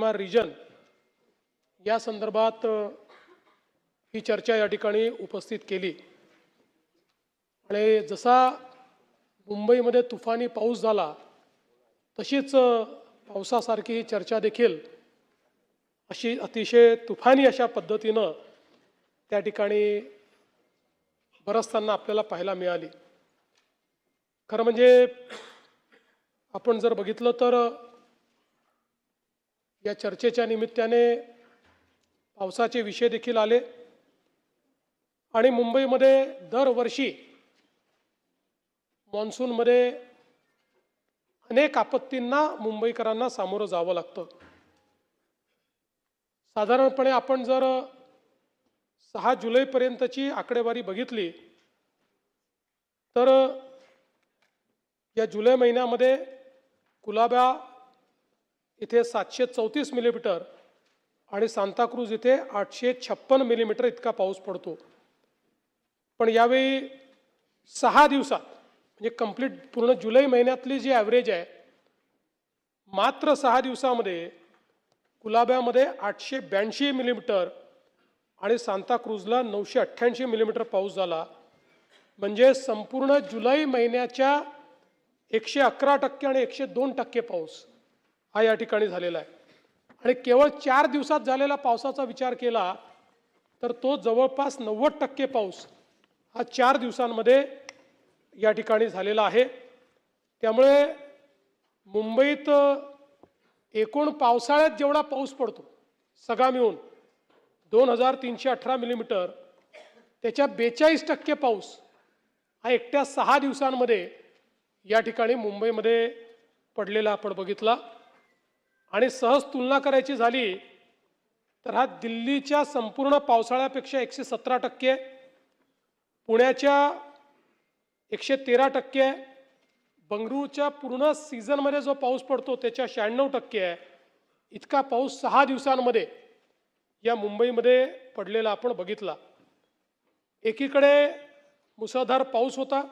MMR region या संदर्भात ही चर्चा या ठिकाणी उपस्थित केली। आणि जसा मुंबईमध्ये तुफानी पाऊस झाला तशीच पावसासारखी ही चर्चा देखील अशी अतिशय तुफानी अशा पद्धतीनं त्या ठिकाणी बरसताना आपल्याला पाहायला मिळाली। खरं म्हणजे आपण जर बघितलं तर या चर्चेच्या निमित्ताने पावसाचे विषय देखील आले आणि मुंबईमध्ये दरवर्षी मॉन्सूनमध्ये अनेक आपत्तींना मुंबईकरांना सामोरं जावं लागतं। साधारणपणे आपण जर 6 जुलैपर्यंतची आकडेवारी बघितली तर या जुलै महिन्यामध्ये कुलाबा इथे 734 मिलीमीटर आणि सांताक्रूज इथे 856 मिलीमीटर इतका पाऊस पडतो। पण यावेळी 6 दिवसात म्हणजे कंप्लीट पूर्ण जुलै महिन्यातली जी ॲव्हरेज आहे मात्र 6 दिवसामध्ये कुलाब्यामध्ये 882 मिलीमीटर आणि सांताक्रूजला 988 मिलीमीटर पाऊस झाला। म्हणजे संपूर्ण जुलै महिन्याच्या 111% आणि 102% पाऊस हा या ठिकाणी झालेला आहे। आणि केवळ 4 दिवसात झालेला पावसाचा विचार केला तर तो जवळपास 90% पाऊस हा 4 दिवसांमध्ये या ठिकाणी झालेला आहे। त्यामुळे मुंबईत एकूण पावसाळ्यात जेवढा पाऊस पडतो सगळा मिळून 2318 मिलीमीटर त्याच्या 42% पाऊस हा एकट्या 6 दिवसांमध्ये या ठिकाणी मुंबईमध्ये पडलेला आपण बघितला। आणि सहज तुलना करायची झाली तर हा दिल्लीच्या संपूर्ण पावसाळ्यापेक्षा 117%, पुण्याच्या 113% आहे, बंगळुरूच्या पूर्ण सीझनमध्ये जो पाऊस पडतो त्याच्या 96% आहे। इतका पाऊस 6 दिवसांमध्ये या मुंबईमध्ये पडलेला आपण बघितला। एकीकडे मुसळधार पाऊस होता,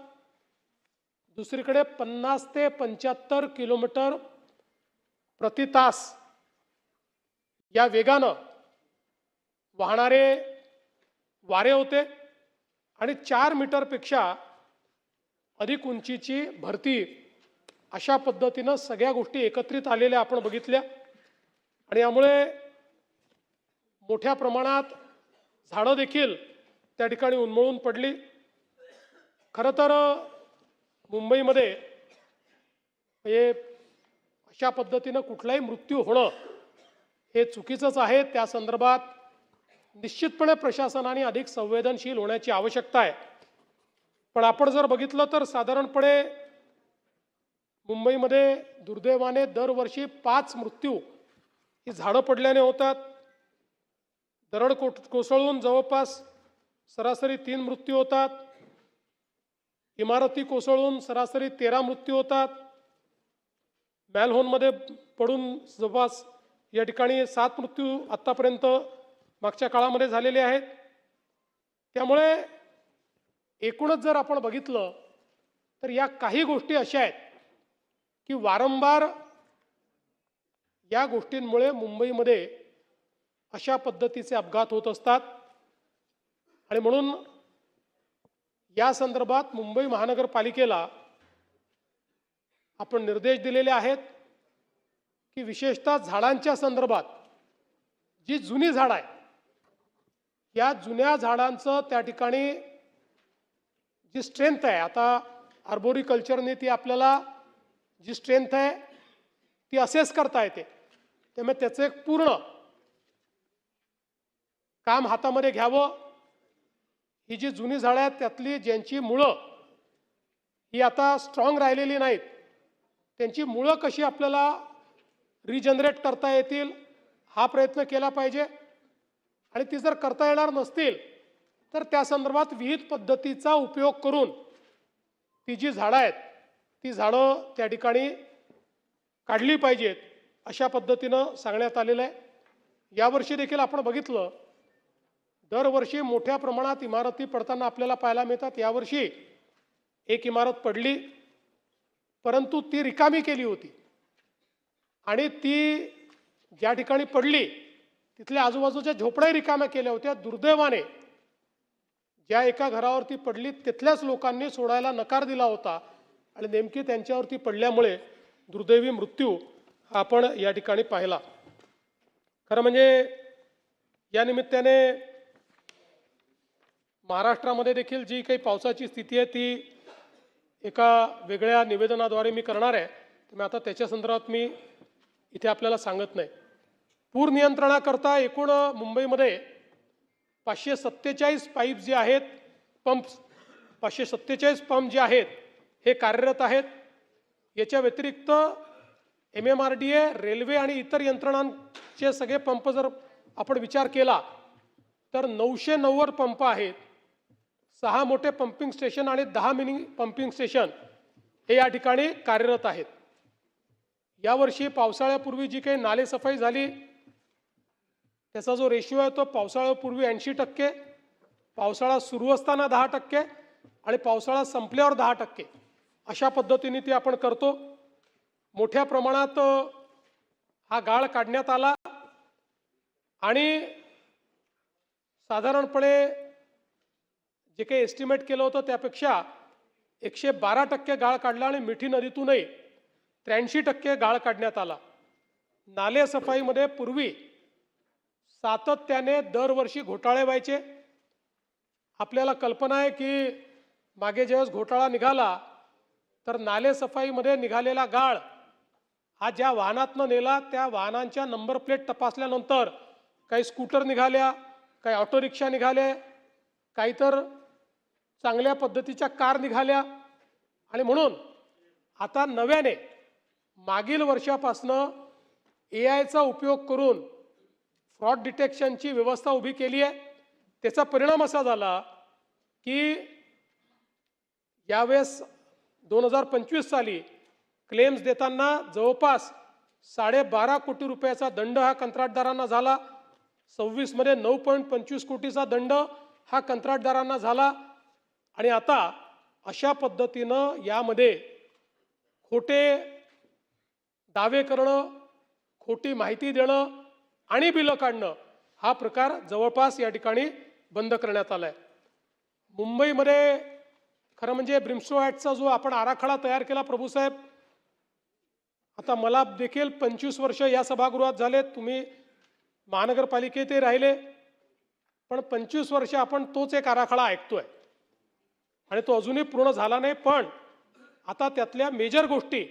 दुसरीकडे 50 ते 75 किलोमीटर प्रति तास या वेगानं वाहणारे वारे होते आणि 4 मीटरपेक्षा अधिक उंचीची भरती अशा पद्धतीनं सगळ्या गोष्टी एकत्रित आलेल्या आपण बघितल्या। आणि यामुळे मोठ्या प्रमाणात झाडं देखील त्या ठिकाणी उन्मळून पडली। खरं तर मुंबईमध्ये हे अशा पद्धतीनं कुठलाही मृत्यू होणं हे चुकीचंच आहे। त्या संदर्भात निश्चितपणे प्रशासनाने अधिक संवेदनशील होण्याची आवश्यकता आहे। पण आपण जर बघितलं तर साधारणपणे मुंबईमध्ये दुर्दैवाने दरवर्षी 5 मृत्यू ही झाडं पडल्याने होतात। दरड कोसळून जवळपास सरासरी 3 मृत्यू होतात, इमारती कोसळून सरासरी 13 मृत्यू होतात, मॅलहोनमध्ये पडून जवळपास या ठिकाणी 7 मृत्यू आत्तापर्यंत मागच्या काळामध्ये झालेले आहेत। त्यामुळे एकूणच जर आपण बघितलं तर या काही गोष्टी अशा आहेत की वारंवार या गोष्टींमुळे मुंबईमध्ये अशा पद्धतीचे अपघात होत असतात। आणि म्हणून या संदर्भात मुंबई महानगरपालिकेला आपण निर्देश दिलेले आहेत की विशेषतः झाडांच्या संदर्भात जी जुनी झाडं आहे या जुन्या झाडांचं त्या ठिकाणी जी स्ट्रेंथ आहे, आता आर्बोरिकल्चरने ती आपल्याला जी स्ट्रेंथ आहे ती असेस करता येते। त्यामुळे त्याचं एक पूर्ण काम हातामध्ये घ्यावं। ही जी जुनी झाडं आहेत त्यातली ज्यांची मुळं ही आता स्ट्रॉंग राहिलेली नाहीत त्यांची मुळं कशी आपल्याला रिजनरेट करता येतील हा प्रयत्न केला पाहिजे। आणि ती जर करता येणार नसतील तर त्या संदर्भात विविध पद्धतीचा उपयोग करून ती जी झाडं आहेत ती झाडं त्या ठिकाणी काढली पाहिजेत अशा पद्धतीनं सांगण्यात आलेलं आहे। यावर्षी देखील आपण बघितलं दरवर्षी मोठ्या प्रमाणात इमारती पडताना आपल्याला पाहायला मिळतात। यावर्षी एक इमारत पडली परंतु ती रिकामी केली होती आणि ती ज्या ठिकाणी पडली तिथल्या आजूबाजूच्या झोपड्या रिकाम्या केल्या होत्या. दुर्दैवाने ज्या एका घरावरती पडली तिथल्याच लोकांनी सोडायला नकार दिला होता आणि नेमकी त्यांच्यावरती पडल्यामुळे दुर्दैवी मृत्यू आपण या ठिकाणी पाहिला. खरं म्हणजे या निमित्ताने महाराष्ट्रामध्ये देखील जी काही पावसाची स्थिती आहे ती एका वेगळ्या निवेदनाद्वारे मी करणार आहे. तर आता त्याच्या संदर्भात मी इथे आपल्याला सांगत नाही. पूर नियंत्रणाकरता एकूण मुंबईमध्ये 547 पाईप जे आहेत, पंप्स 547 पंप जे आहेत हे कार्यरत आहेत. याच्या व्यतिरिक्त MMRDA, रेल्वे आणि इतर यंत्रणांचे सगळे पंप जर आपण विचार केला तर 990 पंप आहेत. 6 मोठे पंपिंग स्टेशन आणि 10 मिनी पंपिंग स्टेशन हे या ठिकाणी कार्यरत आहेत. यावर्षी पावसाळ्यापूर्वी जी काही नालेसफाई झाली त्याचा जो रेशिओ आहे तो पावसाळ्यापूर्वी 80%, पावसाळा सुरू असताना 10% आणि पावसाळा संपल्यावर 10%, अशा पद्धतीने ते आपण करतो. मोठ्या प्रमाणात हा गाळ काढण्यात आला आणि साधारणपणे जे काही एस्टिमेट केलं होतं त्यापेक्षा 112% गाळ काढला आणि मिठी नदीतूनही 83% गाळ काढण्यात आला. नाले सफाईमध्ये पूर्वी सातत्याने दरवर्षी घोटाळे व्हायचे. आपल्याला कल्पना आहे की मागे ज्यावेळेस घोटाळा निघाला तर नाले सफाईमध्ये निघालेला गाळ हा ज्या वाहनातनं नेला त्या वाहनांच्या नंबर प्लेट तपासल्यानंतर काही स्कूटर निघाल्या, काही ऑटो रिक्षा निघाले, काही तर चांगल्या पद्धतीच्या कार निघाल्या आणि म्हणून आता नव्याने मागील वर्षापासनं AIचा उपयोग करून फ्रॉड डिटेक्शनची व्यवस्था उभी केली आहे. त्याचा परिणाम असा झाला की यावेळेस 2025 साली क्लेम्स देताना जवळपास 12.5 कोटी रुपयाचा दंड हा कंत्राटदारांना झाला. 26 मध्ये 9.25 कोटीचा दंड हा कंत्राटदारांना झाला. आणि आता अशा पद्धतीनं यामध्ये खोटे दावे करणं, खोटी माहिती देणं आणि बिलं काढणं हा प्रकार जवळपास या ठिकाणी बंद करण्यात आलाय. मुंबईमध्ये खरं म्हणजे ब्रिमस्टो ॲक्टचा जो आपण आराखडा तयार केला प्रभूसाहेब, आता मला देखील 25 वर्ष या सभागृहात झाले, तुम्ही महानगरपालिकेतही राहिले, पण 25 वर्ष आपण तोच एक आराखडा ऐकतोय आणि तो अजूनही पूर्ण झाला नाही. पण आता त्यातल्या मेजर गोष्टी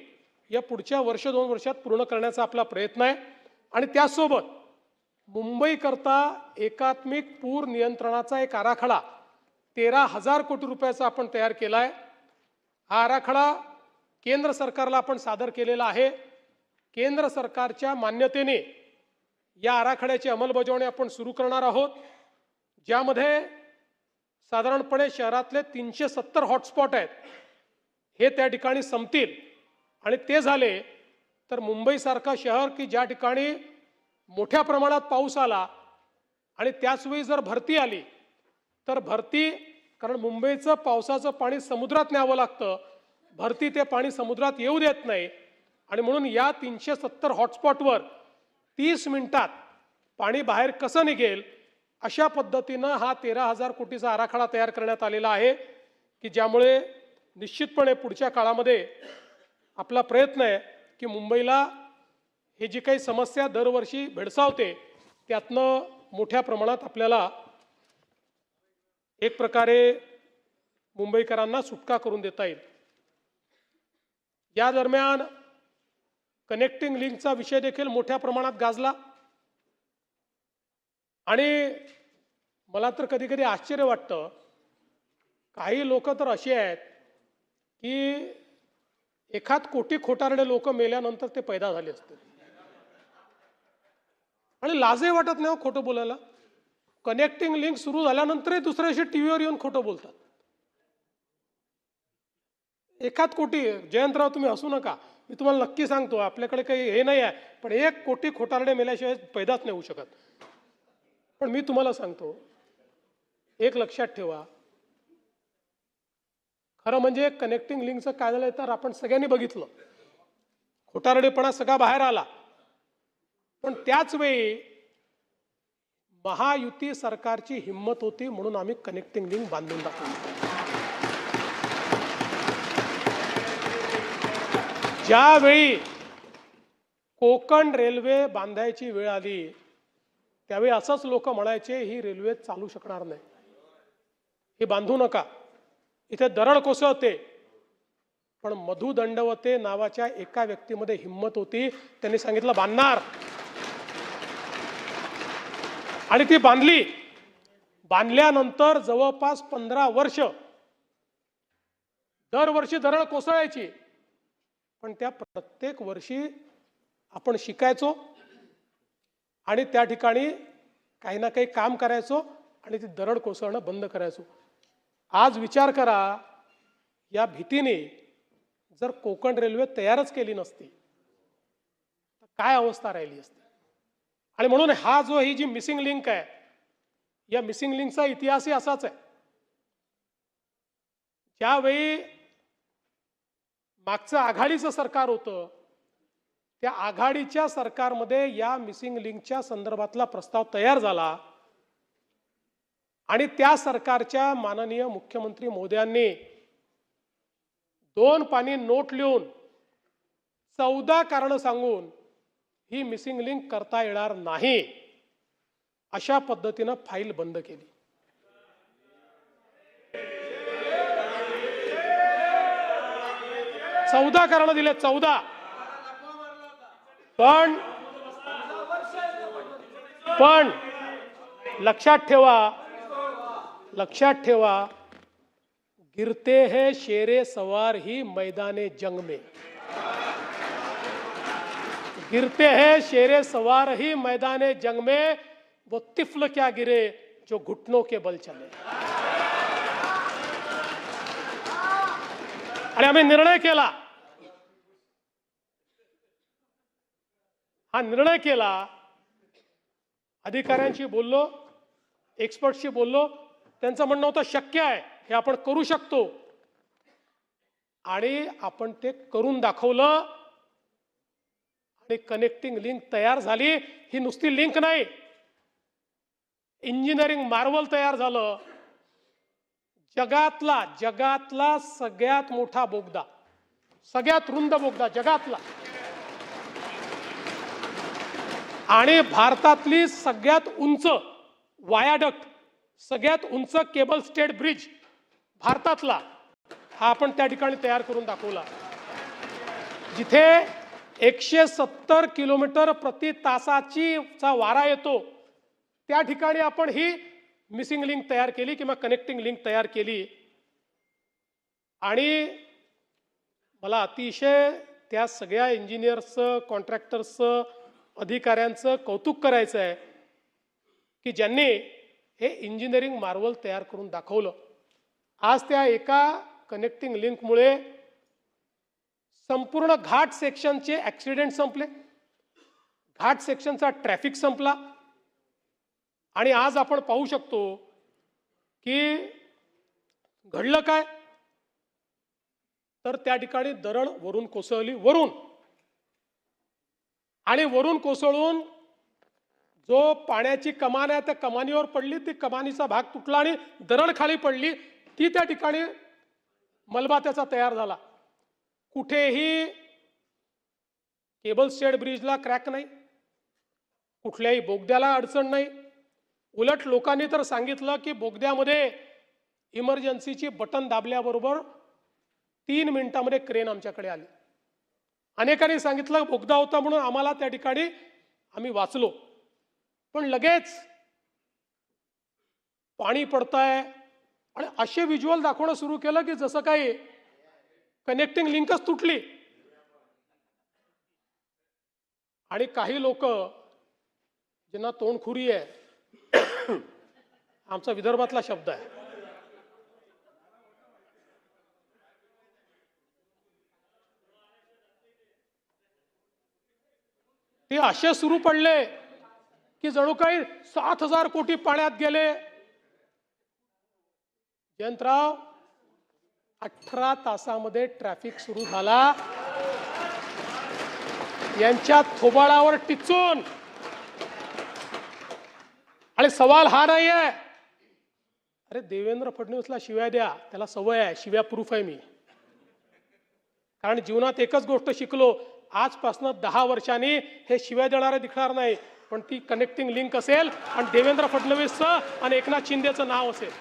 या पुढच्या 1-2 वर्षात पूर्ण करण्याचा आपला प्रयत्न आहे. आणि त्यासोबत मुंबईकरता एकात्मिक पूर नियंत्रणाचा एक आराखडा 13,000 कोटी रुपयाचा आपण तयार केला आहे. हा आराखडा केंद्र सरकारला आपण सादर केलेला आहे. केंद्र सरकारच्या मान्यतेने या आराखड्याची अंमलबजावणी आपण सुरू करणार आहोत, ज्यामध्ये साधारणपणे शहरातले 370 हॉटस्पॉट आहेत हे त्या ठिकाणी संपतील. आणि ते झाले तर मुंबईसारखं शहर की ज्या ठिकाणी मोठ्या प्रमाणात पाऊस आला आणि त्याचवेळी जर भरती आली तर भरती, कारण मुंबईचं पावसाचं पाणी समुद्रात न्यावं लागतं, भरती ते पाणी समुद्रात येऊ देत नाही. आणि म्हणून या 370 हॉटस्पॉटवर 30 मिनिटात पाणी बाहेर कसं निघेल अशा पद्धतीनं हा 13,000 कोटीचा आराखडा तयार करण्यात आलेला आहे की ज्यामुळे निश्चितपणे पुढच्या काळामध्ये आपला प्रयत्न आहे की मुंबईला हे जी काही समस्या दरवर्षी भेडसावते त्यातनं मोठ्या प्रमाणात आपल्याला एक प्रकारे मुंबईकरांना सुटका करून देता येईल. या दरम्यान कनेक्टिंग लिंकचा विषय देखील मोठ्या प्रमाणात गाजला आणि मला तर कधी कधी आश्चर्य वाटतं, काही लोक तर असे आहेत की 1 कोटी खोटारडे लोक मेल्यानंतर ते पैदा झाले असते आणि लाजही वाटत नाही खोटं बोलायला. कनेक्टिंग लिंक सुरू झाल्यानंतरही दुसऱ्या दिवशी टीव्हीवर येऊन खोटं बोलतात. 1 कोटी, जयंतराव तुम्ही हसू नका, मी तुम्हाला नक्की सांगतो आपल्याकडे काही हे नाही आहे, पण 1 कोटी खोटारडे मेल्याशिवाय पैदाच नाही होऊ शकत. पण मी तुम्हाला सांगतो, एक लक्षात ठेवा, खरं म्हणजे कनेक्टिंग लिंकचं काय झालं तर आपण सगळ्यांनी बघितलं, खोटारडेपणा सगळा बाहेर आला. पण त्याच वेळी महायुती सरकारची हिंमत होती म्हणून आम्ही कनेक्टिंग लिंक बांधून दाखवली. ज्यावेळी कोकण रेल्वे बांधायची वेळ आली त्यावेळी असंच लोक म्हणायचे ही रेल्वे चालू शकणार नाही, ही बांधू नका, इथे दरड कोसळते. पण मधु दंडवते नावाच्या एका व्यक्तीमध्ये हिंमत होती, त्यांनी सांगितलं बांधणार, आणि ती बांधली. बांधल्यानंतर जवळपास 15 वर्ष दरवर्षी दरड कोसळायची, पण त्या प्रत्येक वर्षी आपण शिकायचो आणि त्या ठिकाणी काही ना काही काम करायचो आणि ती दरड कोसळणं बंद करायचो. आज विचार करा, या भीतीने जर कोकण रेल्वे तयारच केली नसती तर काय अवस्था राहिली असती. आणि म्हणून ही जी मिसिंग लिंक आहे, या मिसिंग लिंकचा इतिहासही असाच आहे. ज्यावेळी मागचं आघाडीचं सरकार होतं त्या आघाडीच्या सरकारमध्ये या मिसिंग लिंकच्या संदर्भातला प्रस्ताव तयार झाला आणि त्या सरकारच्या माननीय मुख्यमंत्री महोदयांनी 2 पानी नोट लिहून 14 कारणं सांगून ही मिसिंग लिंक करता येणार नाही अशा पद्धतीनं फाईल बंद केली. चौदा कारणं दिले, 14. पण लक्षात ठेवा, गिरते हैं शेरे सवार ही मैदाने जंग में, गिरते हैं शेरे सवार ही मैदाने जंग में, वो तिफल क्या गिरे जो घुटनों के बल चले. आणि आम्ही निर्णय केला, हा निर्णय केला, अधिकाऱ्यांशी बोललो, एक्सपर्टशी बोललो, त्यांचं म्हणणं होतं शक्य आहे, हे आपण करू शकतो, आणि आपण ते करून दाखवलं आणि कनेक्टिंग लिंक तयार झाली. ही नुसती लिंक नाही, इंजिनिअरिंग मार्वल तयार झालं. जगातला सगळ्यात मोठा बोगदा, सगळ्यात रुंद बोगदा जगातला, आणि भारतातली सगळ्यात उंच वायाडक्ट, सगळ्यात उंच केबल स्टेड ब्रिज भारतातला, हा आपण त्या ठिकाणी तयार करून दाखवला. जिथे 170 किलोमीटर प्रति तासाचा वारा येतो त्या ठिकाणी आपण ही मिसिंग लिंक तयार केली किंवा कनेक्टिंग लिंक तयार केली. आणि मला अतिशय त्या सगळ्या इंजिनियर्सचं, कॉन्ट्रॅक्टर्सचं, अधिकाऱ्यांचं कौतुक करायचं आहे की ज्यांनी हे इंजिनिअरिंग मार्वल तयार करून दाखवलं. आज त्या एका कनेक्टिंग लिंकमुळे संपूर्ण घाट सेक्शनचे ॲक्सिडेंट संपले, घाट सेक्शनचा ट्रॅफिक संपला, आणि आज आपण पाहू शकतो की घडलं काय, तर त्या ठिकाणी दरड वरून कोसळली, आणि वरून कोसळून जो पाण्याची कमान आहे त्या कमानीवर पडली, ती कमानीचा भाग तुटला आणि दरड खाली पडली, ती त्या ठिकाणी मलबा त्याचा तयार झाला. कुठेही केबल स्टेड ब्रिजला क्रॅक नाही, कुठल्याही बोगद्याला अडचण नाही. उलट लोकांनी तर सांगितलं की बोगद्यामध्ये इमर्जन्सीची बटन दाबल्याबरोबर 3 मिनिटांमध्ये क्रेन आमच्याकडे आली. अनेकांनी सांगितलं बोगदा होता म्हणून आम्हाला त्या ठिकाणी आम्ही वाचलो, पण लगेच पाणी पडतंय आणि असे व्हिज्युअल दाखवणं सुरू केलं की जसं काही कनेक्टिंग लिंकच तुटली. आणि काही लोक ज्यांना तोंडखुरी आहे, आमचा विदर्भातला शब्द आहे, ते असे सुरू पडले की जणू काही 7,000 कोटी पाण्यात गेले. जयंतराव, 18 तासामध्ये ट्रॅफिक सुरू झाला. यांच्या थोबाळावर टिचून आणि सवाल हा नाही आहे, अरे देवेंद्र फडणवीसला शिव्या द्या, त्याला सवय आहे, शिव्या प्रूफ आहे मी. कारण जीवनात एकच गोष्ट शिकलो, आजपासून 10 वर्षांनी हे शिव्या देणारे दिसणार नाही, पण ती कनेक्टिंग लिंक असेल आणि देवेंद्र फडणवीसचं आणि एकनाथ शिंदेचं नाव असेल.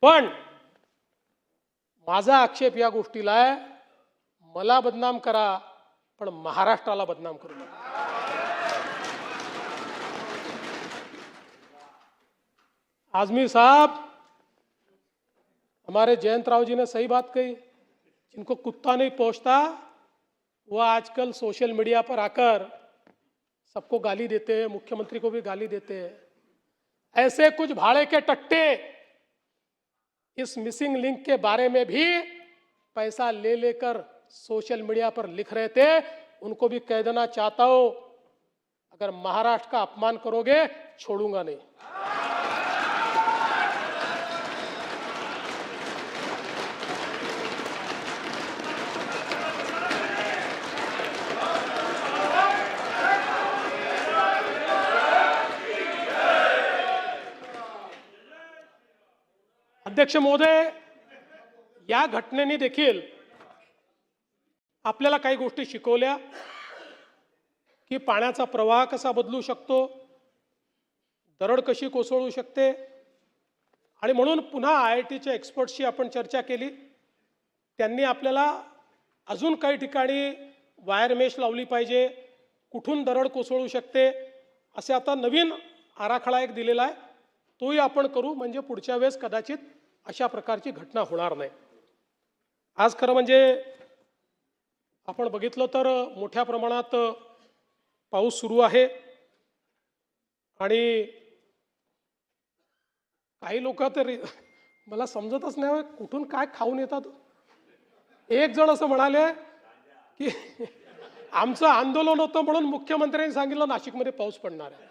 पण माझा आक्षेप या गोष्टीला आहे, मला बदनाम करा पण महाराष्ट्राला बदनाम करू नका. आजमी साहब, हमारे जयंत राव जी ने सही बात कही, जिनको कुत्ता नहीं पहुंचता वो आजकल सोशल मीडिया पर आकर सबको गाली देते हैं, मुख्यमंत्री को भी गाली देते हैं. ऐसे कुछ भाड़े के टट्टे इस मिसिंग लिंक के बारे में भी पैसा ले लेकर सोशल मीडिया पर लिख रहे थे. उनको भी कह देना चाहता हूं, अगर महाराष्ट्र का अपमान करोगे छोड़ूंगा नहीं. अध्यक्ष महोदय, या घटनेने देखील आपल्याला काही गोष्टी शिकवल्या की पाण्याचा प्रवाह कसा बदलू शकतो, दरड कशी कोसळू शकते. आणि म्हणून पुन्हा IITच्या एक्सपर्ट्सशी आपण चर्चा केली. त्यांनी आपल्याला अजून काही ठिकाणी वायर मेश लावली पाहिजे, कुठून दरड कोसळू शकते, असे आता नवीन आराखडा एक दिलेला आहे, तोही आपण करू, म्हणजे पुढच्या वेळेस कदाचित अशा प्रकारची घटना होणार नाही. आज खरं म्हणजे आपण बघितलं तर मोठ्या प्रमाणात पाऊस सुरू आहे आणि काही लोक तर मला समजतच नाही कुठून काय खाऊन येतात. एक जण असं म्हणाले की आमचं आंदोलन होतं म्हणून मुख्यमंत्र्यांनी सांगितलं नाशिकमध्ये पाऊस पडणार आहे.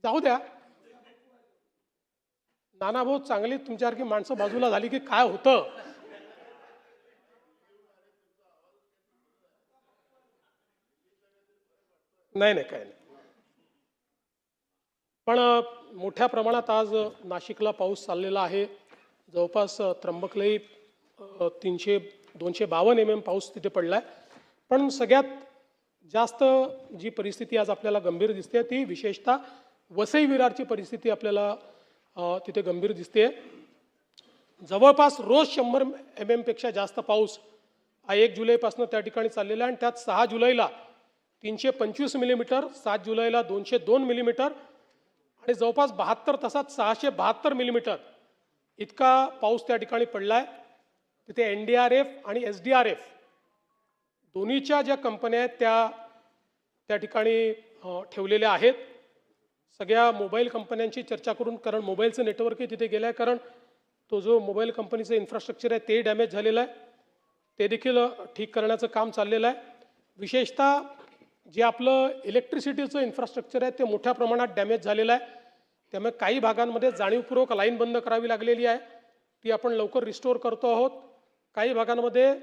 जाऊ द्या नाना भाऊ, चांगली तुमच्यासारखी माणसं बाजूला झाली की काय होतं. नाही नाही काय नाही, पण मोठ्या प्रमाणात आज नाशिकला पाऊस चाललेला आहे. जवळपास त्र्यंबकलाही 252 mm पाऊस तिथे पडलाय. पण सगळ्यात जास्त जी परिस्थिती आज आपल्याला गंभीर दिसते ती विशेषतः वसई विरारची परिस्थिती आपल्याला तिथे गंभीर दिसते. जवळपास रोज 100 mm पेक्षा जास्त पाऊस हा 1 जुलैपासून त्या ठिकाणी चाललेला आहे आणि त्यात 6 जुलैला 325 मिलीमीटर, 7 जुलैला 202 मिलीमीटर आणि जवळपास 72 तासात 672 मिलीमीटर इतका पाऊस त्या ठिकाणी पडलाय. तिथे NDRF आणि SDRF दोन्हीच्या ज्या कंपन्या आहेत त्या ठिकाणी ठेवलेल्या आहेत. सगळ्या मोबाईल कंपन्यांची चर्चा करून, कारण मोबाईलचं नेटवर्कही तिथे गेलं आहे, कारण तो जो मोबाईल कंपनीचं इन्फ्रास्ट्रक्चर आहे ते डॅमेज झालेलं आहे, ते देखील ठीक करण्याचं काम चाललेलं आहे. विशेषतः जे आपलं इलेक्ट्रिसिटीचं इन्फ्रास्ट्रक्चर आहे ते मोठ्या प्रमाणात डॅमेज झालेलं आहे. त्यामुळे काही भागांमध्ये जाणीवपूर्वक लाईन बंद करावी लागलेली आहे, ती आपण लवकर रिस्टोअर करतो आहोत. काही भागांमध्ये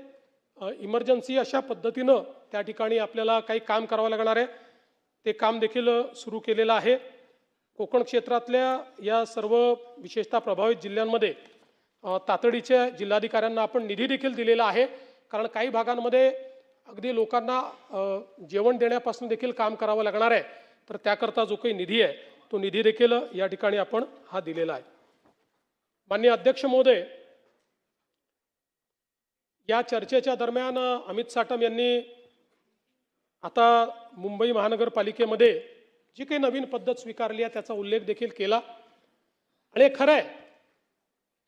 इमर्जन्सी अशा पद्धतीनं त्या ठिकाणी आपल्याला काही काम करावं लागणार आहे, ते काम देखील सुरू केलेलं आहे. कोकण क्षेत्रातल्या या सर्व विशेषतः प्रभावित जिल्ह्यांमध्ये तातडीच्या जिल्हाधिकाऱ्यांना आपण निधी देखील दिलेला आहे, कारण काही भागांमध्ये अगदी लोकांना जेवण देण्यापासून देखील काम करावं लागणार आहे. तर त्याकरता जो काही निधी आहे तो निधी देखील या ठिकाणी आपण हा दिलेला आहे. माननीय अध्यक्ष महोदय, या चर्चेच्या दरम्यान अमित साटम यांनी आता मुंबई महानगरपालिकेमध्ये जी काही नवीन पद्धत स्वीकारली आहे त्याचा उल्लेख देखील केला. आणि खरं आहे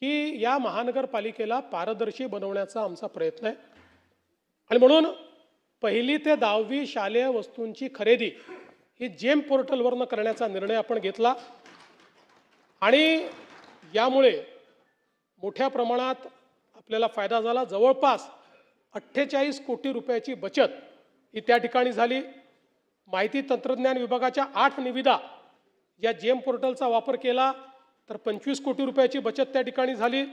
की या महानगरपालिकेला पारदर्शी बनवण्याचा आमचा प्रयत्न आहे आणि म्हणून 1ली ते 10वी शालेय वस्तूंची खरेदी ही जेम पोर्टलवरनं करण्याचा निर्णय आपण घेतला आणि यामुळे मोठ्या प्रमाणात आपल्याला फायदा झाला. जवळपास 48 कोटी रुपयाची बचत ही त्या ठिकाणी झाली. माहिती तंत्रज्ञान विभागाच्या 8 निविदा या जेम पोर्टलचा वापर केला तर 25 कोटी रुपयाची बचत त्या ठिकाणी झाली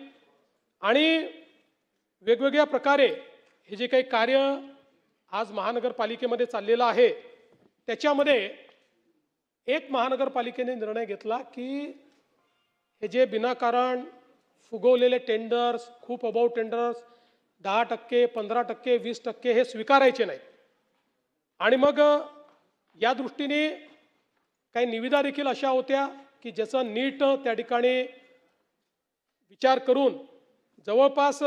आणि वेगवेगळ्या प्रकारे हे जे काही कार्य आज महानगरपालिकेमध्ये चाललेलं आहे त्याच्यामध्ये एक महानगरपालिकेने निर्णय घेतला की हे जे बिनाकारण फुगवलेले टेंडर्स, खूप अबाऊ टेंडर्स 10%, 15%, 20% हे स्वीकारायचे नाहीत. आणि मग या दृष्टीने काही निविदा देखील अशा होत्या की ज्याचा नीट त्या ठिकाणी विचार करून जवळपास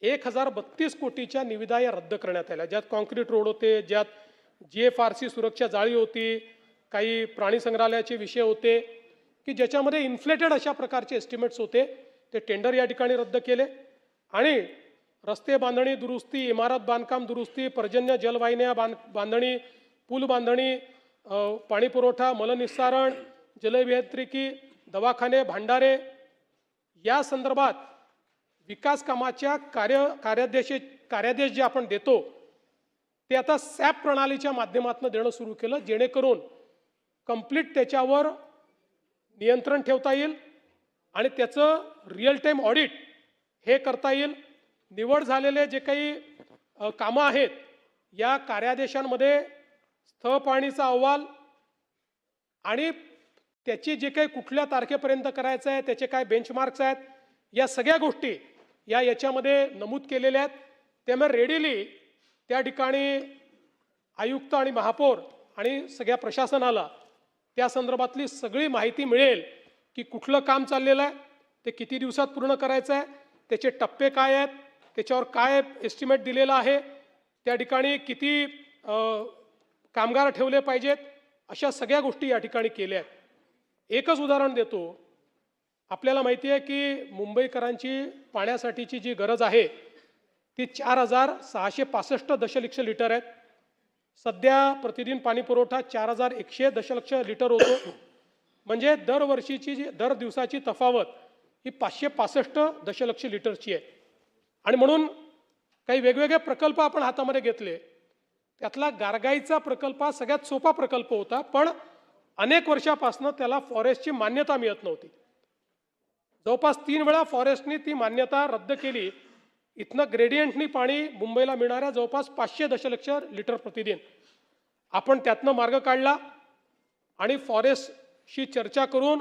1032 कोटीच्या निविदा या रद्द करण्यात आल्या, ज्यात कॉन्क्रीट रोड होते, ज्यात GFRC सुरक्षा जाळी होती, काही प्राणी संग्रहालयाचे विषय होते की ज्याच्यामध्ये इन्फ्लेटेड अशा प्रकारचे एस्टिमेट्स होते. ते टेंडर या ठिकाणी रद्द केले आणि रस्ते बांधणी दुरुस्ती, इमारत बांधकाम दुरुस्ती, पर्जन्य जलवाहिन्या बांधणी, पूल बांधणी, पाणी पुरवठा, मलनिस्सारण, जलअभियांत्रिकी, दवाखाने, भांडारे या संदर्भात विकास कामाच्या कार्यादेश जे आपण देतो ते आता सॅप प्रणालीच्या माध्यमातून देणं सुरू केलं, जेणेकरून कंप्लीट त्याच्यावर नियंत्रण ठेवता येईल आणि त्याचं रिअल टाईम ऑडिट हे करता येईल. निवड झालेले जे काही कामं आहेत या कार्यादेशांमध्ये स्थळ पाहणीचा अहवाल आणि त्याची जे काही कुठल्या तारखेपर्यंत करायचं आहे, त्याचे काय बेंचमार्क्स आहेत, या सगळ्या गोष्टी याच्यामध्ये नमूद केलेल्या आहेत. त्यामुळे रेडीली त्या ठिकाणी आयुक्त आणि महापौर आणि सगळ्या प्रशासनाला त्या संदर्भातली सगळी माहिती मिळेल की कुठलं काम चाललेलं आहे, ते किती दिवसात पूर्ण करायचं आहे, त्याचे टप्पे काय आहेत, त्याच्यावर काय एस्टिमेट दिलेला आहे, त्या ठिकाणी किती कामगार ठेवले पाहिजेत, अशा सगळ्या गोष्टी या ठिकाणी केल्या आहेत. एकच उदाहरण देतो. आपल्याला माहिती आहे की मुंबईकरांची पाण्यासाठीची जी गरज आहे ती 4665 दशलक्ष लिटर आहेत. सध्या प्रतिदिन पाणी पुरवठा 4100 दशलक्ष लिटर होतो. म्हणजे दर दिवसाची तफावत ही 565 दशलक्ष लिटरची आहे. आणि म्हणून काही वेगवेगळे प्रकल्प आपण हातामध्ये घेतले. त्यातला गारगाईचा प्रकल्प हा सगळ्यात सोपा प्रकल्प होता, पण अनेक वर्षापासून त्याला फॉरेस्टची मान्यता मिळत नव्हती. जवळपास 3 वेळा फॉरेस्टने ती मान्यता रद्द केली. इथनं ग्रेडियंटनी पाणी मुंबईला मिळणाऱ्या जवळपास 500 दशलक्ष लिटर प्रतिदिन आपण त्यातनं मार्ग काढला आणि फॉरेस्टशी चर्चा करून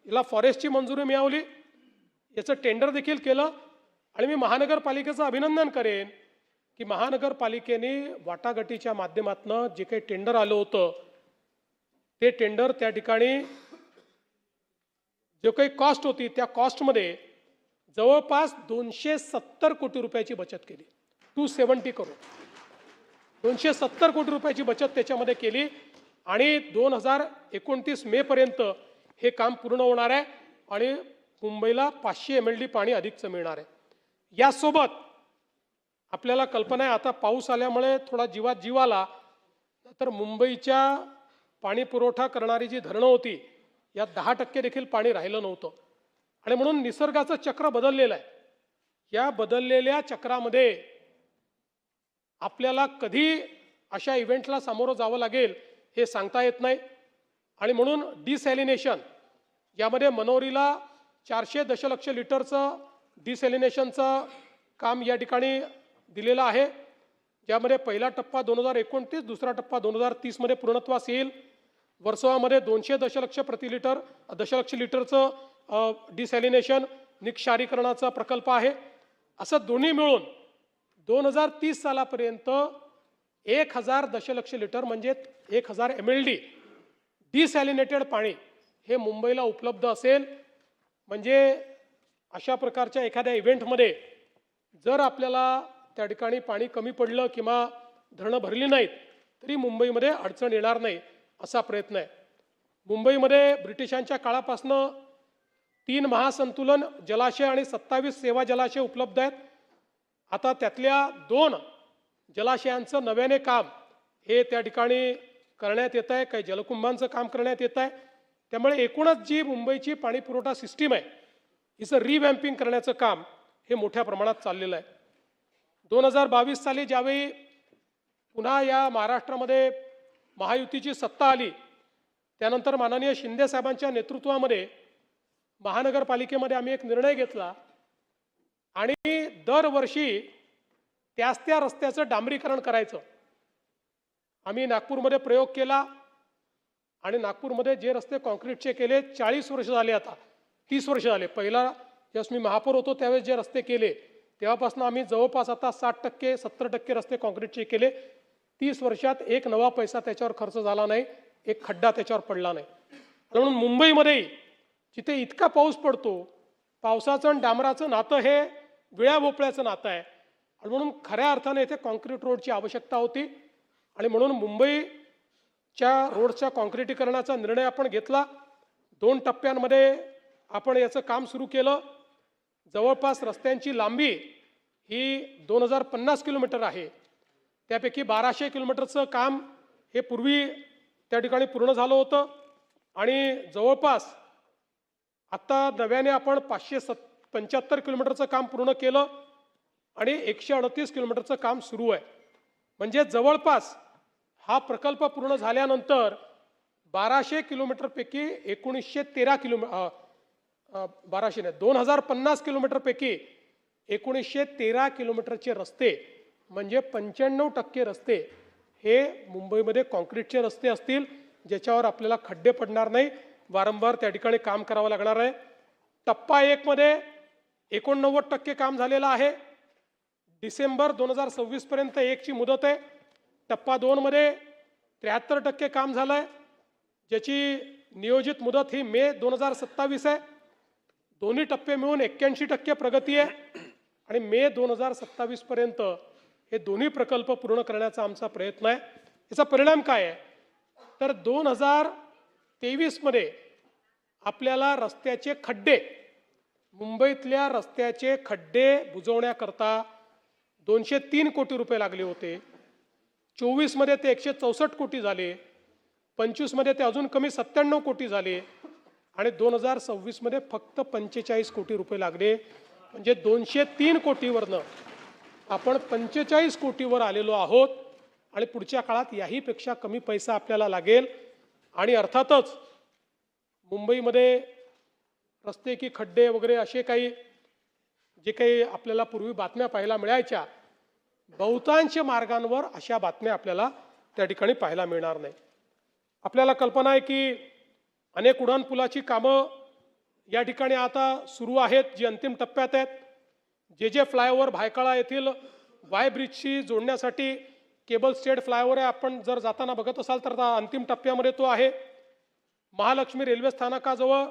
याला फॉरेस्टची मंजुरी मिळवली. याचं टेंडर देखील केलं आणि मी महानगरपालिकेचं अभिनंदन करेन की महानगरपालिकेने वाटाघाटीच्या माध्यमातून जे काही टेंडर आलं होतं ते टेंडर त्या ठिकाणी जो काही कॉस्ट होती त्या कॉस्टमध्ये जवळपास 270 कोटी रुपयाची बचत केली. 270 करोड 270 कोटी रुपयाची बचत त्याच्यामध्ये केली आणि 2029 मे पर्यंत हे काम पूर्ण होणार आहे आणि मुंबईला 500 MLD पाणी अधिकचं मिळणार आहे. यासोबत आपल्याला कल्पना आहे आता पाऊस आल्यामुळे थोडा जीवात जीव आला, तर मुंबईच्या पाणी पुरवठा करणारी जी धरणं होती यात 10% देखील पाणी राहिलं नव्हतं आणि म्हणून निसर्गाचं चक्र बदललेलं आहे. या बदललेल्या चक्रामध्ये आपल्याला कधी अशा इव्हेंटला सामोरं जावं लागेल हे सांगता येत नाही. आणि म्हणून डिसॅलिनेशन यामध्ये मनोरीला 400 दशलक्ष लिटरचं डिसॅलिनेशनचं काम या ठिकाणी दिलेलं आहे, ज्यामध्ये पहिला टप्पा 2029, दुसरा टप्पा 2030 पूर्णत्वास येईल. वर्सोवामध्ये 200 दशलक्ष लिटरचं डिसॅलिनेशन निक्षारीकरणाचा प्रकल्प आहे. असं दोन्ही मिळून 2030 सालापर्यंत 1000 दशलक्ष लिटर म्हणजे 1000 MLD डिसॅलिनेटेड पाणी हे मुंबईला उपलब्ध असेल. म्हणजे अशा प्रकारच्या एखाद्या इव्हेंटमध्ये जर आपल्याला त्या ठिकाणी पाणी कमी पडलं किंवा धरणं भरली नाहीत तरी मुंबईमध्ये अडचण येणार नाही असा प्रयत्न आहे. मुंबईमध्ये ब्रिटिशांच्या काळापासून 3 महासंतुलन जलाशय आणि 27 सेवा जलाशय उपलब्ध आहेत. आता त्यातल्या 2 जलाशयांचं नव्याने काम हे त्या ठिकाणी करण्यात येत आहे, काही जलकुंभांचं काम करण्यात येत आहे. त्यामुळे एकूणच जी मुंबईची पाणी पुरवठा सिस्टीम आहे हिचं रिवॅम्पिंग करण्याचं काम हे मोठ्या प्रमाणात चाललेलं आहे. 2022 साली ज्यावेळी पुन्हा या महाराष्ट्रामध्ये महायुतीची सत्ता आली त्यानंतर माननीय शिंदे साहेबांच्या नेतृत्वामध्ये महानगरपालिकेमध्ये आम्ही एक निर्णय घेतला आणि दरवर्षी त्या रस्त्याचं डांबरीकरण करायचं. आम्ही नागपूरमध्ये प्रयोग केला आणि नागपूरमध्ये जे रस्ते कॉन्क्रीटचे केले 40 वर्ष झाले, आता 30 वर्ष झाले. पहिला ज्यावेळेस मी महापौर होतो त्यावेळेस जे रस्ते केले तेव्हापासून आम्ही जवळपास आता 60% 70% रस्ते कॉन्क्रीटचे केले. 30 वर्षात एक नवा पैसा त्याच्यावर खर्च झाला नाही, एक खड्डा त्याच्यावर पडला नाही. म्हणून मुंबईमध्येही जिथे इतका पाऊस पडतो, पावसाचं आणि डांबराचं नातं हे विळ्या भोपळ्याचं नातं आहे. आणि म्हणून खऱ्या अर्थाने इथे कॉन्क्रीट रोडची आवश्यकता होती आणि म्हणून मुंबईच्या रोडच्या कॉन्क्रिटीकरणाचा निर्णय आपण घेतला. 2 टप्प्यांमध्ये आपण याचं काम सुरू केलं. जवळपास रस्त्यांची लांबी ही 2050 किलोमीटर आहे. त्यापैकी 1200 किलोमीटरचं काम हे पूर्वी त्या ठिकाणी पूर्ण झालं होतं आणि जवळपास आत्ता नव्याने आपण 575 किलोमीटरचं काम पूर्ण केलं आणि 138 किलोमीटरचं काम सुरू आहे. म्हणजे जवळपास हा प्रकल्प पूर्ण झाल्यानंतर 1200 किलोमीटरपैकी 1913 किलोमीटर 1200 नाही 2050 किलोमीटरपैकी 1913 किलोमीटरचे रस्ते म्हणजे 95% रस्ते हे मुंबईमध्ये कॉन्क्रीटचे रस्ते असतील, ज्याच्यावर आपल्याला खड्डे पडणार नाही, वारंवार त्या ठिकाणी काम करावं लागणार आहे. टप्पा 1 मध्ये 89% काम झालेलं आहे. डिसेंबर 2026 पर्यंत 1ची मुदत आहे. टप्पा 2 मध्ये 73% काम झालं आहे, ज्याची नियोजित मुदत ही मे 2027 आहे. दोन्ही टप्पे मिळून 81% प्रगती आहे आणि मे 2027 पर्यंत हे दोन्ही प्रकल्प पूर्ण करण्याचा आमचा प्रयत्न आहे. याचा परिणाम काय आहे तर 2023 मध्ये आपल्याला रस्त्याचे खड्डे, मुंबईतल्या रस्त्याचे खड्डे बुजवण्याकरता 203 कोटी रुपये लागले होते. 24 मध्ये ते 164 कोटी झाले, 25 मध्ये ते अजून कमी 97 कोटी झाले आणि 2026 मध्ये फक्त 45 कोटी रुपये लागले. म्हणजे 203 कोटीवरनं आपण 45 कोटीवर आलेलो आहोत आणि पुढच्या काळात याहीपेक्षा कमी पैसा आपल्याला लागेल. आणि अर्थातच मुंबईमध्ये रस्ते की खड्डे वगैरे असे काही जे काही आपल्याला पूर्वी बातम्या पाहायला मिळायच्या, बहुतांश मार्गांवर अशा बातम्या आपल्याला त्या ठिकाणी पाहायला मिळणार नाही. आपल्याला कल्पना आहे की अनेक उड्डाणपुलाची कामं या ठिकाणी आता सुरू आहेत, जी अंतिम टप्प्यात आहेत. जे फ्लायओव्हर भायखळा येथील वाय ब्रिजशी जोडण्यासाठी केबल स्टेड फ्लायओव्हर आहे, आपण जर जाताना बघत असाल तर आता अंतिम टप्प्यामध्ये तो आहे. महालक्ष्मी रेल्वे स्थानकाजवळ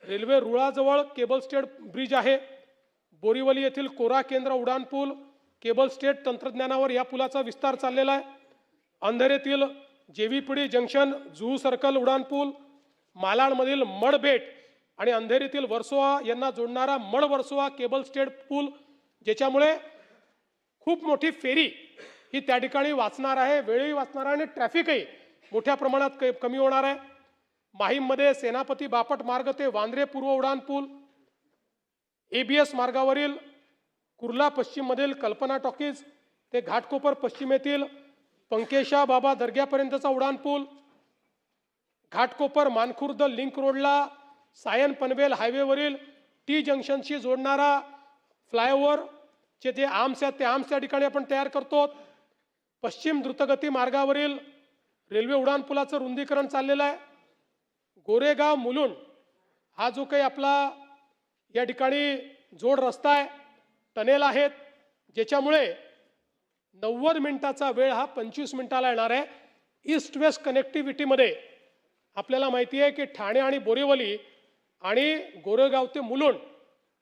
रेल्वे रुळाजवळ केबल स्टेड ब्रिज आहे. बोरीवली येथील कोरा केंद्र उड्डाणपूल केबल स्टेड तंत्रज्ञानावर या पुलाचा विस्तार चाललेला आहे. अंधेरीतील जेव्हीपीडी जंक्शन जुहू सर्कल उड्डाणपूल, मालाडमधील मडबेट आणि अंधेरीतील वर्सोवा यांना जोडणारा मड वर्सोवा केबल स्टेड पूल, ज्याच्यामुळे खूप मोठी फेरी ही त्या ठिकाणी वाचणार आहे, वेळही वाचणार आहे आणि ट्रॅफिकही मोठ्या प्रमाणात कमी होणार आहे. माहीममध्ये सेनापती बापट मार्ग ते वांद्रे पूर्व उड्डाणपूल, ABS मार्गावरील कुर्ला पश्चिममधील कल्पना टॉकीज ते घाटकोपर पश्चिमेतील पंकेशा बाबा दर्ग्यापर्यंतचा उड्डाणपूल, घाटकोपर मानखुर्द लिंक रोडला सायन पनवेल हायवेवरील T जंक्शनशी जोडणारा फ्लायओव्हरचे जे आर्म्स आहेत ते आर्म्स त्या ठिकाणी आपण तयार करतो. पश्चिम द्रुतगती मार्गावरील रेल्वे उड्डाणपुलाचं रुंदीकरण चाललेलं आहे. गोरेगाव मुलुंड हा जो काही आपला या ठिकाणी जोड रस्ता आहे, टनेल आहेत, ज्याच्यामुळे 90 मिनिटाचा वेळ हा 25 मिनिटाला येणार आहे. ईस्ट वेस्ट कनेक्टिव्हिटीमध्ये आपल्याला माहिती आहे की ठाणे आणि बोरिवली आणि गोरेगाव ते मुलुंड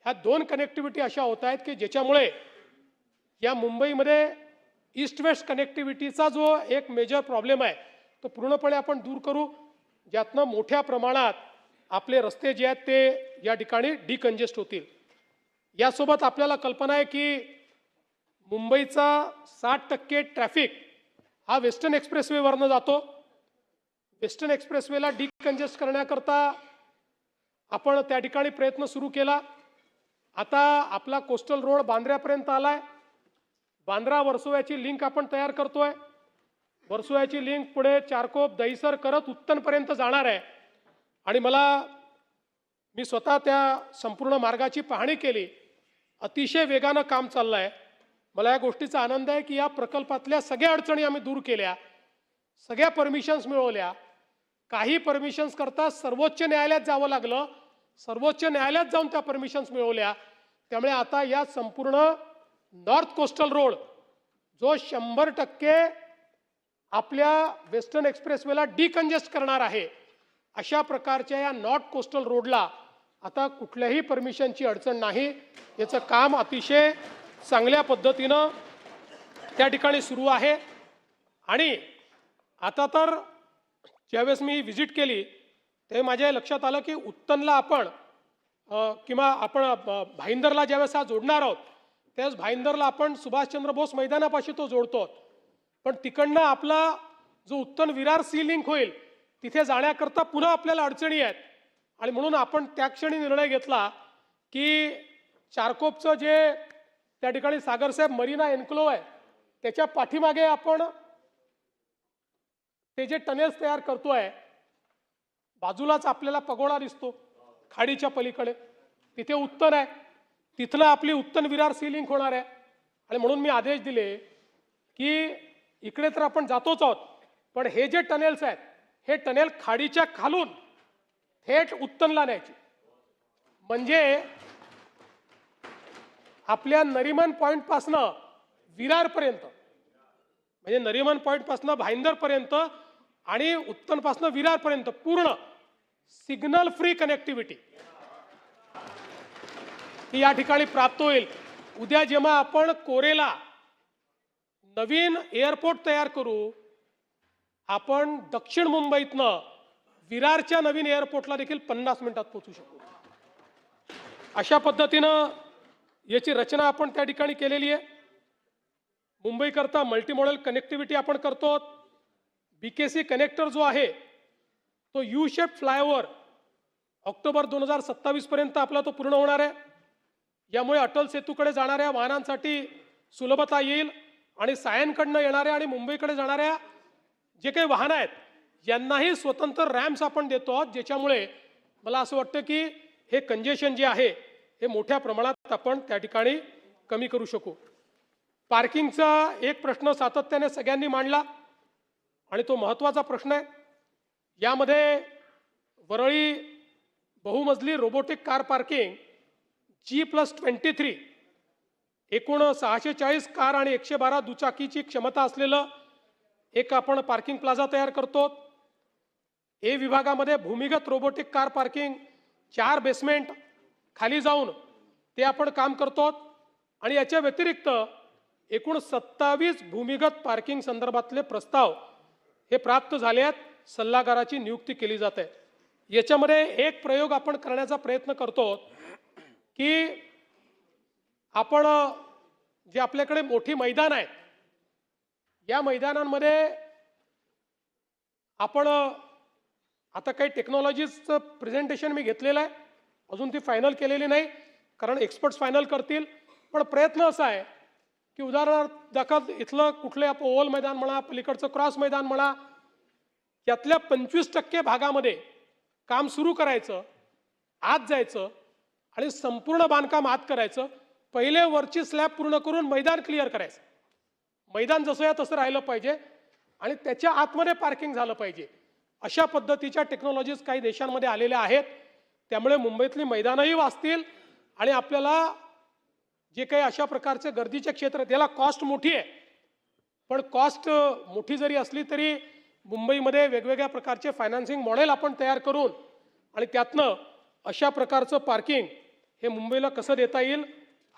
ह्या 2 कनेक्टिव्हिटी अशा होत आहेत की ज्याच्यामुळे या मुंबईमध्ये ईस्ट वेस्ट कनेक्टिव्हिटीचा जो एक मेजर प्रॉब्लेम आहे तो पूर्णपणे आपण दूर करू, ज्यातनं मोठ्या प्रमाणात आपले रस्ते जे आहेत ते या ठिकाणी डिकंजेस्ट होतील. यासोबत आपल्याला कल्पना आहे की मुंबईचा 60% ट्रॅफिक हा वेस्टर्न एक्सप्रेसवेवरनं जातो. वेस्टर्न एक्सप्रेसवेला डिकंजेस्ट करण्याकरता आपण त्या ठिकाणी प्रयत्न सुरू केला. आता आपला कोस्टल रोड बांद्र्यापर्यंत आलाय. बांद्रा वर्सोव्याची लिंक आपण तयार करतोय. वर्सोव्याची लिंक पुढे चारकोप दहिसर करत उत्तनपर्यंत जाणार आहे आणि मी स्वतः त्या संपूर्ण मार्गाची पाहणी केली. अतिशय वेगानं काम चाललं आहे मला या गोष्टीचा आनंद आहे की या प्रकल्पातल्या सगळ्या अडचणी आम्ही दूर केल्या, सगळ्या परमिशन्स मिळवल्या. काही परमिशन्स करता सर्वोच्च न्यायालयात जावं लागलं, सर्वोच्च न्यायालयात जाऊन त्या परमिशन्स मिळवल्या. त्यामुळे आता या संपूर्ण नॉर्थ कोस्टल रोड जो 100% आपल्या वेस्टर्न एक्सप्रेसवेला डिकंजेस्ट करणार आहे, अशा प्रकारच्या या नॉर्थ कोस्टल रोडला आता कुठल्याही परमिशनची अडचण नाही. याचं काम अतिशय चांगल्या पद्धतीनं त्या ठिकाणी सुरू आहे. आणि आता तर ज्यावेळेस मी व्हिजिट केली ते माझ्या लक्षात आलं की उत्तनला आपण किंवा आपण भाईंदरला ज्यावेळेस हा जोडणार आहोत त्यावेळेस भाईंदरला आपण सुभाषचंद्र बोस मैदानापाशी तो जोडतो, पण तिकडनं आपला जो उत्तन विरार सी लिंक होईल तिथे जाण्याकरता पुन्हा आपल्याला अडचणी आहेत. आणि म्हणून आपण त्या क्षणी निर्णय घेतला की चारकोपचं जे त्या ठिकाणी सागरसाहेब मरीना एन्क्लोव्ह आहे त्याच्या पाठीमागे आपण ते जे टनेल्स तयार करतोय, बाजूलाच आपल्याला पगोडा दिसतो खाडीच्या पलीकडे, तिथे उत्तन आहे, तिथलं आपली उत्तन विरार सी लिंक होणार आहे. आणि म्हणून मी आदेश दिले की इकडे तर आपण जातोच आहोत, पण हे जे टनेल्स आहेत हे टनेल खाडीच्या खालून थेट उत्तनला न्यायचे. म्हणजे आपल्या नरिमन पॉइंटपासनं विरारपर्यंत, म्हणजे नरिमन पॉइंटपासनं भाईंदरपर्यंत आणि उत्तनपासनं विरारपर्यंत पूर्ण सिग्नल फ्री कनेक्टिव्हिटी ही या ठिकाणी प्राप्त होईल. उद्या जेव्हा आपण कोरेला नवीन एअरपोर्ट तयार करू, आपण दक्षिण मुंबईतनं विरारच्या नवीन एअरपोर्टला देखील 50 मिनिटात पोहोचू शकू. अशा पद्धतीनं याची रचना आपण त्या ठिकाणी केलेली आहे. मुंबईकरता मल्टीमॉडल कनेक्टिव्हिटी आपण करतो. BKC कनेक्टर जो आहे तो यू शेप फ्लायओव्हर ऑक्टोबर 2027 पर्यंत आपला तो पूर्ण होणार आहे. यामुळे अटल सेतूकडे जाणाऱ्या वाहनांसाठी सुलभता येईल आणि सायनकडनं येणाऱ्या आणि मुंबईकडे जाणाऱ्या जे काही वाहनं आहेत यांनाही स्वतंत्र रॅम्प्स आपण देतो आहोत, ज्याच्यामुळे मला असं वाटतं की हे कंजेशन जे आहे हे मोठ्या प्रमाणात आपण त्या ठिकाणी कमी करू शकू. पार्किंगचा एक प्रश्न सातत्याने सगळ्यांनी मांडला आणि तो महत्त्वाचा प्रश्न आहे. यामध्ये वरळी बहुमजली रोबोटिक कार पार्किंग G+23 एकूण 640 कार आणि 112 दुचाकीची क्षमता असलेलं एक आपण पार्किंग प्लाझा तयार करतो. ए विभागामध्ये भूमिगत रोबोटिक कार पार्किंग 4 बेसमेंट खाली जाऊन ते आपण काम करतो. आणि याच्या व्यतिरिक्त एकूण 27 भूमिगत पार्किंग संदर्भातले प्रस्ताव हे प्राप्त झाले आहेत. सल्लागाराची नियुक्ती केली जाते. याच्यामध्ये एक प्रयोग आपण करण्याचा प्रयत्न करतो की आपण जे आपल्याकडे मोठी मैदान आहेत या मैदानांमध्ये आपण आता काही टेक्नॉलॉजीचं प्रेझेंटेशन मी घेतलेलं आहे, अजून ती फायनल केलेली नाही कारण एक्सपर्ट्स फायनल करतील. पण प्रयत्न असा आहे की उदाहरणार्थ दाखल इथलं कुठले आपण ओव्हल मैदान म्हणा, पलीकडचं क्रॉस मैदान म्हणा, यातल्या 25% भागामध्ये काम सुरू करायचं, आत जायचं आणि संपूर्ण बांधकाम आत करायचं. पहिले वरची स्लॅब पूर्ण करून मैदान क्लिअर करायचं. मैदान जसं आहे तसं राहिलं पाहिजे आणि त्याच्या आतमध्ये पार्किंग झालं पाहिजे. अशा पद्धतीच्या टेक्नॉलॉजीज काही देशांमध्ये आलेल्या आहेत. त्यामुळे मुंबईतली मैदानही वाचतील आणि आपल्याला जे काही अशा प्रकारचे गर्दीचे क्षेत्र आहेत त्याला कॉस्ट मोठी आहे, पण कॉस्ट मोठी जरी असली तरी मुंबईमध्ये वेगवेगळ्या प्रकारचे फायनान्सिंग मॉडेल आपण तयार करून आणि त्यातनं अशा प्रकारचं पार्किंग हे मुंबईला कसं देता येईल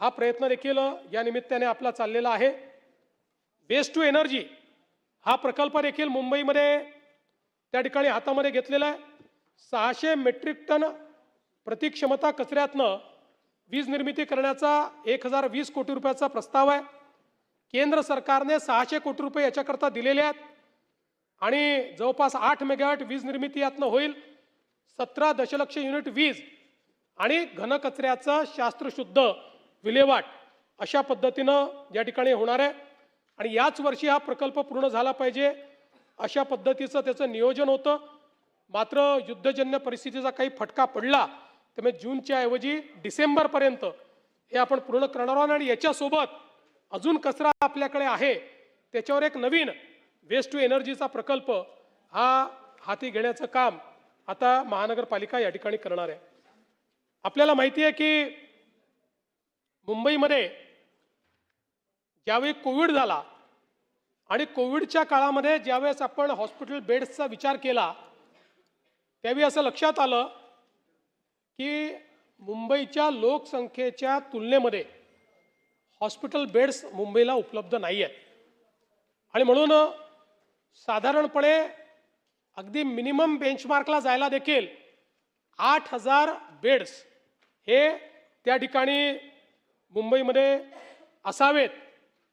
हा प्रयत्न देखील या निमित्ताने आपला चाललेला आहे. वेस्ट टू एनर्जी हा प्रकल्प देखील मुंबईमध्ये त्या ठिकाणी हातामध्ये घेतलेला आहे. 600 मेट्रिक टन प्रतिक्षमता कचऱ्यातनं वीज निर्मिती करण्याचा 1020 कोटी रुपयाचा प्रस्ताव आहे. केंद्र सरकारने 600 कोटी रुपये याच्याकरता दिलेले आहेत आणि जवळपास 8 मेगावॅट वीज निर्मिती यातनं होईल. 17 दशलक्ष युनिट वीज आणि घनकचऱ्याचं शास्त्रशुद्ध विल्हेवाट अशा पद्धतीनं या ठिकाणी होणार आहे. आणि याच वर्षी हा प्रकल्प पूर्ण झाला पाहिजे अशा पद्धतीचं त्याचं नियोजन होतं. मात्र युद्धजन्य परिस्थितीचा काही फटका पडला त्यामुळे जूनच्या ऐवजी डिसेंबरपर्यंत हे आपण पूर्ण करणार आहोत. आणि याच्यासोबत अजून कचरा आपल्याकडे आहे त्याच्यावर एक नवीन वेस्ट टू एनर्जीचा प्रकल्प हा हाती घेण्याचं काम आता महानगरपालिका या ठिकाणी करणार आहे. आपल्याला माहिती आहे की मुंबईमध्ये ज्यावेळी कोविड झाला आणि कोविडच्या काळामध्ये ज्यावेळेस आपण हॉस्पिटल बेड्सचा विचार केला त्यावेळी असं लक्षात आलं की मुंबईच्या लोकसंख्येच्या तुलनेमध्ये हॉस्पिटल बेड्स मुंबईला उपलब्ध नाही आहेत आणि म्हणून साधारणपणे अगदी मिनिमम बेंचमार्कला जायला देखील 8,000 बेड्स हे त्या ठिकाणी मुंबईमध्ये असावेत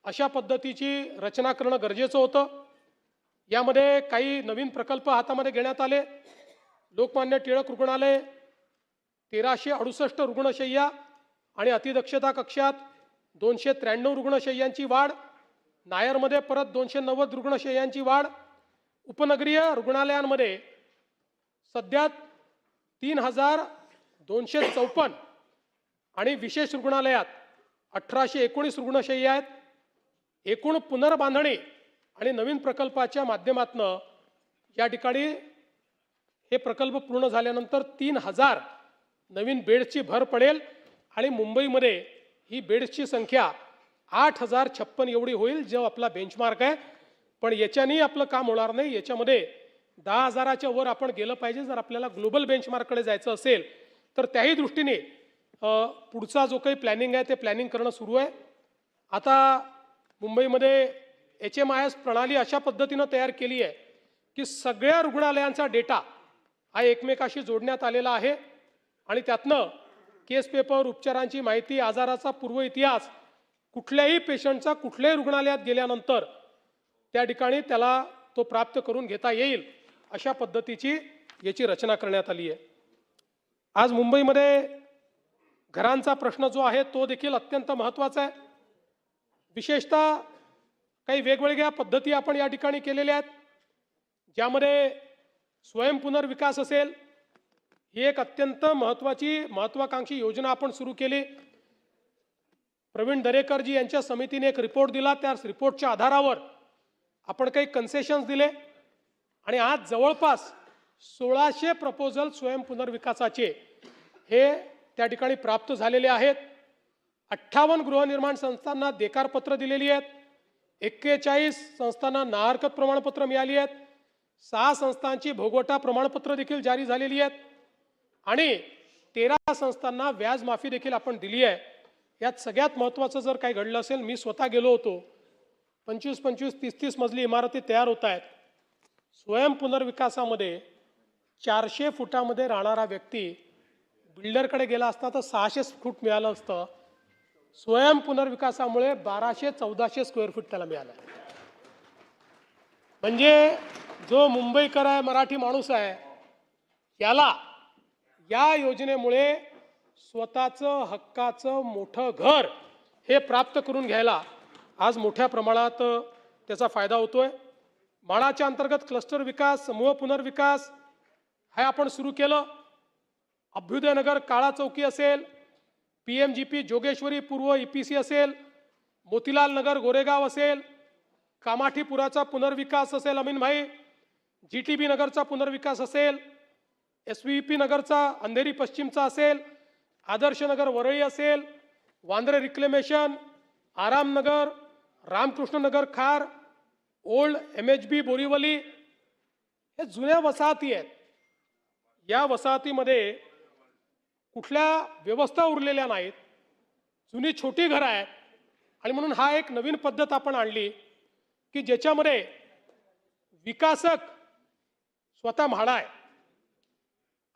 अशा पद्धतीची रचना करणं गरजेचं होतं. यामध्ये काही नवीन प्रकल्प हातामध्ये घेण्यात आले. लोकमान्य टिळक रुग्णालय 1368 रुग्णशय्या आणि अतिदक्षता कक्षात 293 रुग्णशय्यांची वाढ, नायरमध्ये परत 290 रुग्णशय्यांची वाढ, उपनगरीय रुग्णालयांमध्ये सध्या 3,254 आणि विशेष रुग्णालयात 1,819 रुग्णशय्या आहेत. एकूण पुनर्बांधणी आणि नवीन प्रकल्पाच्या माध्यमातून या ठिकाणी हे प्रकल्प पूर्ण झाल्यानंतर 3,000 नवीन बेड्सची भर पडेल आणि मुंबईमध्ये ही बेड्सची संख्या 8,056 एवढी होईल जो आपला बेंचमार्क आहे. पण याच्यानी आपलं काम होणार नाही. याच्यामध्ये 10,000च्या वर आपण गेलं पाहिजे जर आपल्याला ग्लोबल बेंचमार्ककडे जायचं असेल तर. त्याही दृष्टीने पुढचा जो काही प्लॅनिंग आहे ते प्लॅनिंग करणं सुरू आहे. आता मुंबईमध्ये HMIS प्रणाली अशा पद्धतीनं तयार केली आहे की सगळ्या रुग्णालयांचा डेटा हा एकमेकाशी जोडण्यात आलेला आहे आणि त्यातनं केस पेपर, उपचारांची माहिती, आजाराचा पूर्व इतिहास, कुठल्याही पेशंटचा कुठल्याही रुग्णालयात गेल्यानंतर त्या ठिकाणी त्याला तो प्राप्त करून घेता येईल अशा पद्धतीची याची रचना करण्यात आली आहे. आज मुंबईमध्ये घरांचा प्रश्न जो आहे तो देखील अत्यंत महत्त्वाचा आहे. विशेषतः काही वेगवेगळ्या पद्धती आपण या ठिकाणी केलेल्या आहेत ज्यामध्ये स्वयंपुनर्विकास असेल. ही एक अत्यंत महत्त्वाकांक्षी योजना आपण सुरू केली. प्रवीण दरेकरजी यांच्या समितीने एक रिपोर्ट दिला. त्या रिपोर्टच्या आधारावर आपण काही कन्सेशन्स दिले आणि आज जवळपास 1600 प्रपोजल स्वयंपुनर्विकासाचे हे त्या ठिकाणी प्राप्त झालेले आहेत. 58 गृहनिर्माण संस्थांना देकारपत्र दिलेली आहेत. 41 संस्थांना नाहरकत प्रमाणपत्र मिळाली आहेत. 6 संस्थांची भोगवटा प्रमाणपत्र देखील जारी झालेली आहेत आणि 13 संस्थांना व्याज माफी देखील आपण दिली आहे. यात सगळ्यात महत्त्वाचं जर काही घडलं असेल, मी स्वतः गेलो होतो. 25-25, 30-30 मजली इमारती तयार होत आहेत. स्वयंपुनर्विकासामध्ये 400 फुटामध्ये राहणारा व्यक्ती बिल्डरकडे गेला असता तर 600 फूट मिळालं असतं. स्वयंपुनर्विकासामुळे 1200-1400 स्क्वेअर फूट त्याला मिळालं. म्हणजे जो मुंबईकर आहे, मराठी माणूस आहे, याला या योजनेमुळे स्वतःचं हक्काचं मोठं घर हे प्राप्त करून घ्यायला आज मोठ्या प्रमाणात त्याचा फायदा होतोय. माळाच्या अंतर्गत क्लस्टर विकास, समूह पुनर्विकास हे आपण सुरू केलं. अभ्युदयनगर काळा चौकी असेल, PMGP जोगेश्वरी पूर्व EPC असेल, मोतीलाल नगर गोरेगाव असेल, कामाठीपुराचा पुनर्विकास असेल अमीन भाई, GTB नगरचा पुनर्विकास असेल, SVP नगरचा अंधेरी पश्चिमचा असेल, आदर्श नगर वरळी असेल, वांद्रे रिक्लेमेशन, आरामनगर, रामकृष्ण नगर खार, ओल्ड MHB बोरीवली, हे जुन्या वसाहती आहेत. या वसाहतीमध्ये कुठल्या व्यवस्था उरलेल्या नाहीत, जुनी छोटी घरं आहेत आणि म्हणून हा एक नवीन पद्धत आपण आणली की ज्याच्यामध्ये विकासक स्वतः म्हाडा आहे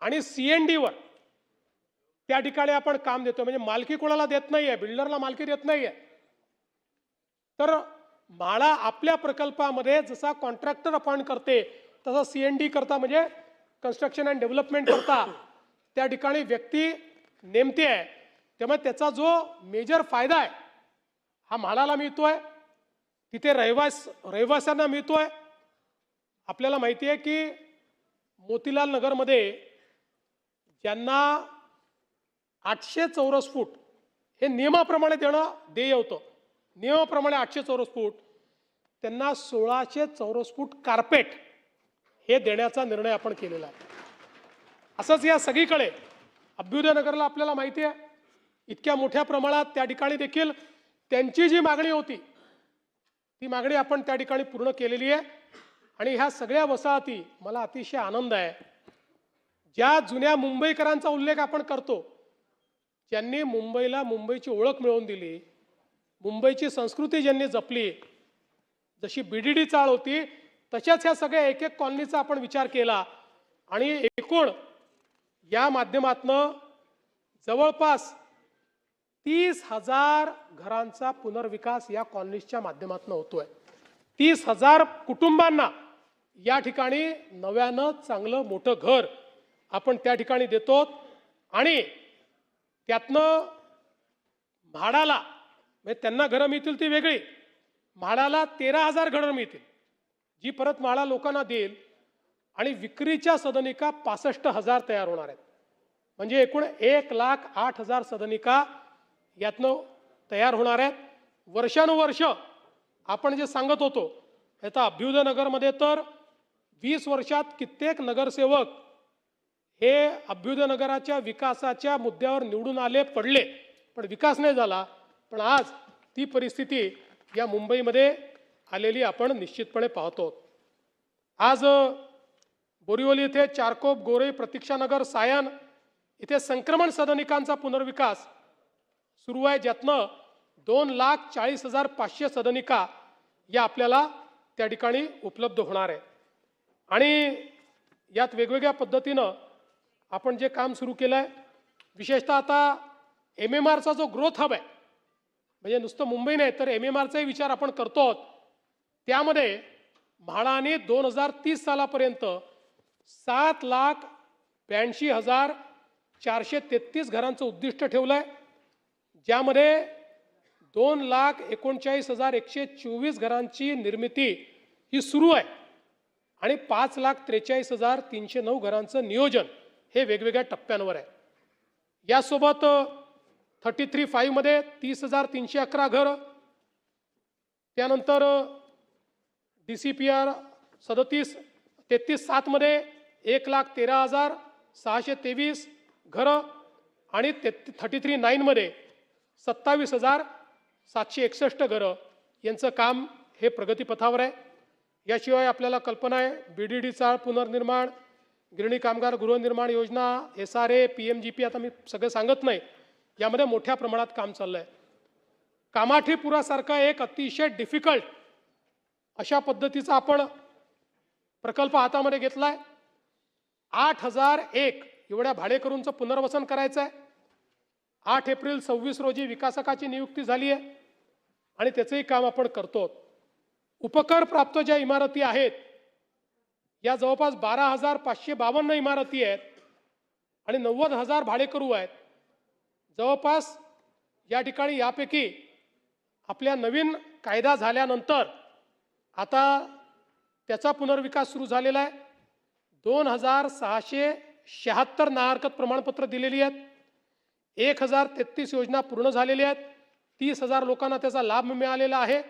आणि CNDवर त्या ठिकाणी आपण काम देतो. म्हणजे मालकी कोणाला देत नाहीये, बिल्डरला मालकी देत नाहीये. तर म्हाडा आपल्या प्रकल्पामध्ये जसा कॉन्ट्रॅक्टर अपॉइंट करते तसा CND करता, म्हणजे कन्स्ट्रक्शन अँड डेव्हलपमेंट करता त्या ठिकाणी व्यक्ती नेमते आहे. त्यामुळे त्याचा जो मेजर फायदा आहे हा म्हाडाला मिळतोय, तिथे रहिवाशांना मिळतोय. आपल्याला माहिती आहे की मोतीलाल नगरमध्ये ज्यांना 800 चौरस फूट हे नियमाप्रमाणे देणं देय होतं, नियमाप्रमाणे 800 चौरस फूट, त्यांना 1600 चौरस फूट कार्पेट हे देण्याचा निर्णय आपण केलेला आहे. असंच या सगळीकडे अभ्युदय नगरला आपल्याला माहिती आहे, इतक्या मोठ्या प्रमाणात त्या ठिकाणी देखील त्यांची जी मागणी होती ती मागणी आपण त्या ठिकाणी पूर्ण केलेली आहे. आणि ह्या सगळ्या वसाहती, मला अतिशय आनंद आहे, ज्या जुन्या मुंबईकरांचा उल्लेख आपण करतो, ज्यांनी मुंबईला मुंबईची ओळख मिळवून दिली, मुंबईची संस्कृती ज्यांनी जपली, जशी BDD चाळ होती तशाच ह्या सगळ्या एक एक कॉलनीचा आपण विचार केला आणि एकूण या माध्यमातनं जवळपास 30,000 घरांचा पुनर्विकास या कॉलनीच्या माध्यमातून होतोय. 30,000 कुटुंबांना या ठिकाणी नव्यानं चांगलं मोठं घर आपण त्या ठिकाणी देतो. आणि त्यातनं म्हाडाला, म्हणजे त्यांना घरं मिळतील ती वेगळी, म्हाडाला 13,000 घरं मिळतील जी परत म्हाडा लोकांना देईल. आणि विक्रीच्या सदनिका 65,000 तयार होणार आहेत. म्हणजे एकूण 1,08,000 सदनिका यातनं तयार होणार आहेत. वर्षानुवर्ष आपण जे सांगत होतो, आता अभ्युदय नगरमध्ये तर 20 वर्षात कित्येक नगरसेवक हे अभ्युदय नगराच्या विकासाच्या मुद्द्यावर निवडून आले, पडले, पण विकास नाही झाला. पण आज ती परिस्थिती या मुंबईमध्ये आलेली आपण निश्चितपणे पाहतो. आज बोरिवली इथे चारकोप, गोरे, प्रतीक्षानगर, सायन इथे संक्रमण सदनिकांचा पुनर्विकास सुरू आहे, ज्यातनं 2,40,500 सदनिका या आपल्याला त्या ठिकाणी उपलब्ध होणार आहे. आणि यात वेगवेगळ्या पद्धतीनं आपण जे काम सुरू केलं आहे, विशेषतः आता MMRचा जो ग्रोथ हब आहे, म्हणजे नुसतं मुंबई नाही तर MMRचाही विचार आपण करतो. त्यामध्ये म्हाडाने 2030 सालापर्यंत 7,82,433 घरांचं उद्दिष्ट ठेवलं आहे, ज्यामध्ये 2,39,124 घरांची निर्मिती ही सुरू आहे आणि 5,43,309 घरांचं नियोजन हे वेगवेगळ्या टप्प्यांवर आहे. यासोबत 33/5 मध्ये 30,311 घरं, त्यानंतर DCPR 33/7 मध्ये 1,13,623 घरं आणि 33/9 मध्ये 27,761 घरं यांचं काम हे प्रगतीपथावर आहे. याशिवाय आपल्याला कल्पना आहे BDD चाळ पुनर्निर्माण, गिरणी कामगार गृहनिर्माण योजना, SRA, PMGP, आता मी सगळं सांगत नाही, यामध्ये मोठ्या प्रमाणात काम चाललं आहे. कामाठीपुरासारखा एक अतिशय डिफिकल्ट अशा पद्धतीचा आपण प्रकल्प हातामध्ये घेतला आहे. 8,001 एवढ्या भाडेकरूंचं पुनर्वसन करायचं आहे. 8 एप्रिल 26 रोजी विकासकाची नियुक्ती झाली आहे आणि त्याचंही काम आपण करतो. उपकर प्राप्त ज्या इमारती आहेत या जवळपास 12,552 इमारती आहेत आणि 90,000 भाडेकरू आहेत. जवळपास या ठिकाणी यापैकी आपल्या नवीन कायदा झाल्यानंतर आता त्याचा पुनर्विकास सुरू झालेला आहे. 2,676 नाहरकत प्रमाणपत्र दिलेली आहेत. 1,033 योजना पूर्ण झालेल्या आहेत. 30,000 लोकांना त्याचा लाभ मिळालेला आहे.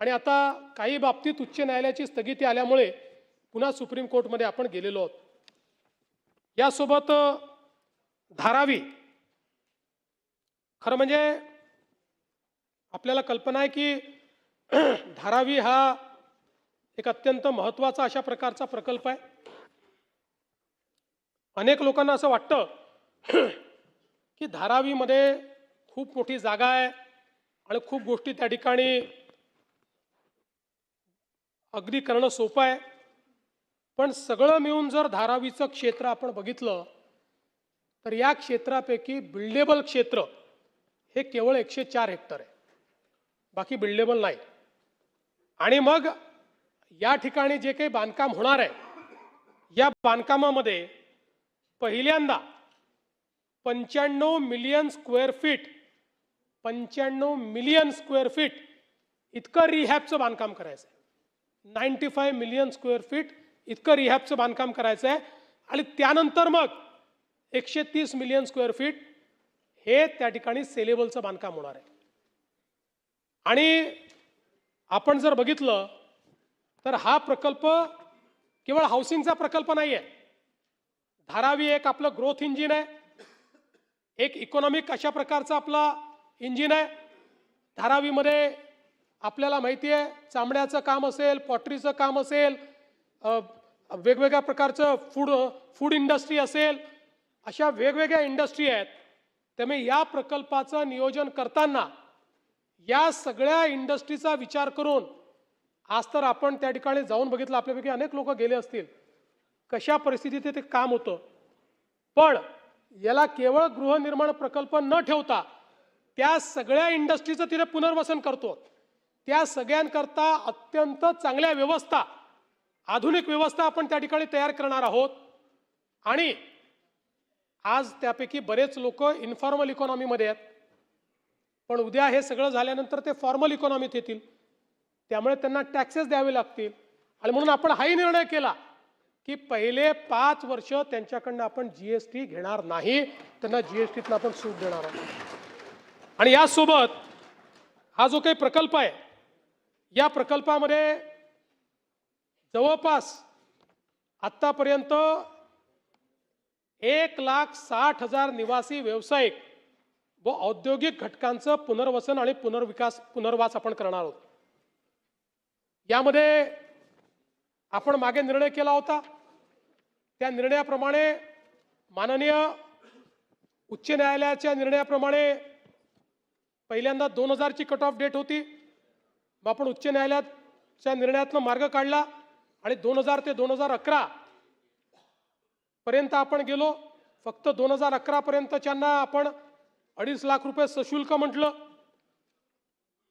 आणि आता काही बाबतीत उच्च न्यायालयाची स्थगिती आल्यामुळे पुन्हा सुप्रीम कोर्टमध्ये आपण गेलेलो आहोत. यासोबत धारावी, खरं म्हणजे आपल्याला कल्पना आहे की धारावी हा एक अत्यंत महत्त्वाचा अशा प्रकारचा प्रकल्प आहे. अनेक लोकांना असं वाटतं की धारावीमध्ये खूप मोठी जागा आहे आणि खूप गोष्टी त्या ठिकाणी अगदी करणं सोपं आहे. पण सगळं मिळून जर धारावीचं क्षेत्र आपण बघितलं तर या क्षेत्रापैकी बिल्डेबल क्षेत्र हे केवळ 104 हेक्टर आहे, बाकी बिल्डेबल नाही. आणि मग या ठिकाणी जे काही बांधकाम होणार आहे या बांधकामामध्ये पहिल्यांदा 95 million square feet 95 million square feet इतकं रिहॅबचं बांधकाम करायचं आहे. 95 मिलियन स्क्वेअर फीट इतकं रिहॅबचं बांधकाम करायचं आहे. आणि त्यानंतर मग 130 मिलियन स्क्वेअर फीट हे त्या ठिकाणी सेलेबलचं बांधकाम होणार आहे. आणि आपण जर बघितलं तर हा प्रकल्प केवळ हाऊसिंगचा प्रकल्प नाही आहे. धारावी एक आपलं ग्रोथ इंजिन आहे, एक इकॉनॉमिक अशा प्रकारचा आपला इंजिन आहे. धारावीमध्ये आपल्याला माहिती आहे चामड्याचं काम असेल, पॉटरीचं काम असेल, वेगवेगळ्या प्रकारचं फूड इंडस्ट्री असेल, अशा वेगवेगळ्या इंडस्ट्री आहेत. त्यामुळे या प्रकल्पाचं नियोजन करताना या सगळ्या इंडस्ट्रीचा विचार करून आज तर आपण त्या ठिकाणी जाऊन बघितलं, आपल्यापैकी अनेक लोक गेले असतील, कशा परिस्थितीत ते काम होतं. पण याला केवळ गृहनिर्माण प्रकल्प न ठेवता त्या सगळ्या इंडस्ट्रीचं तिथे पुनर्वसन करतो. त्या सगळ्यांकरता अत्यंत चांगल्या व्यवस्था, आधुनिक व्यवस्था आपण त्या ठिकाणी तयार करणार आहोत. आणि आज त्यापैकी बरेच लोक इन्फॉर्मल इकॉनॉमीमध्ये आहेत, पण उद्या हे सगळं झाल्यानंतर ते फॉर्मल इकॉनॉमीत येतील, त्यामुळे त्यांना टॅक्सेस द्यावे लागतील. आणि म्हणून आपण हाही निर्णय केला की पहिले 5 वर्ष त्यांच्याकडनं आपण जीएसटी घेणार नाही, त्यांना जीएसटीतनं आपण सूट देणार आहोत. आणि यासोबत हा जो काही प्रकल्प आहे, या प्रकल्पामध्ये जवळपास आत्तापर्यंत 1,60,000 निवासी, व्यावसायिक व औद्योगिक घटकांचं पुनर्वसन आणि पुनर्वास आपण करणार आहोत. यामध्ये आपण मागे निर्णय केला होता, त्या निर्णयाप्रमाणे माननीय उच्च न्यायालयाच्या निर्णयाप्रमाणे पहिल्यांदा 2000 ची कट ऑफ डेट होती. मग आपण उच्च न्यायालयाच्या निर्णयातनं मार्ग काढला आणि 2000 ते 2011 पर्यंत आपण गेलो. फक्त 2011 पर्यंतच्यांना आपण 2.5 लाख रुपये सशुल्क म्हटलं.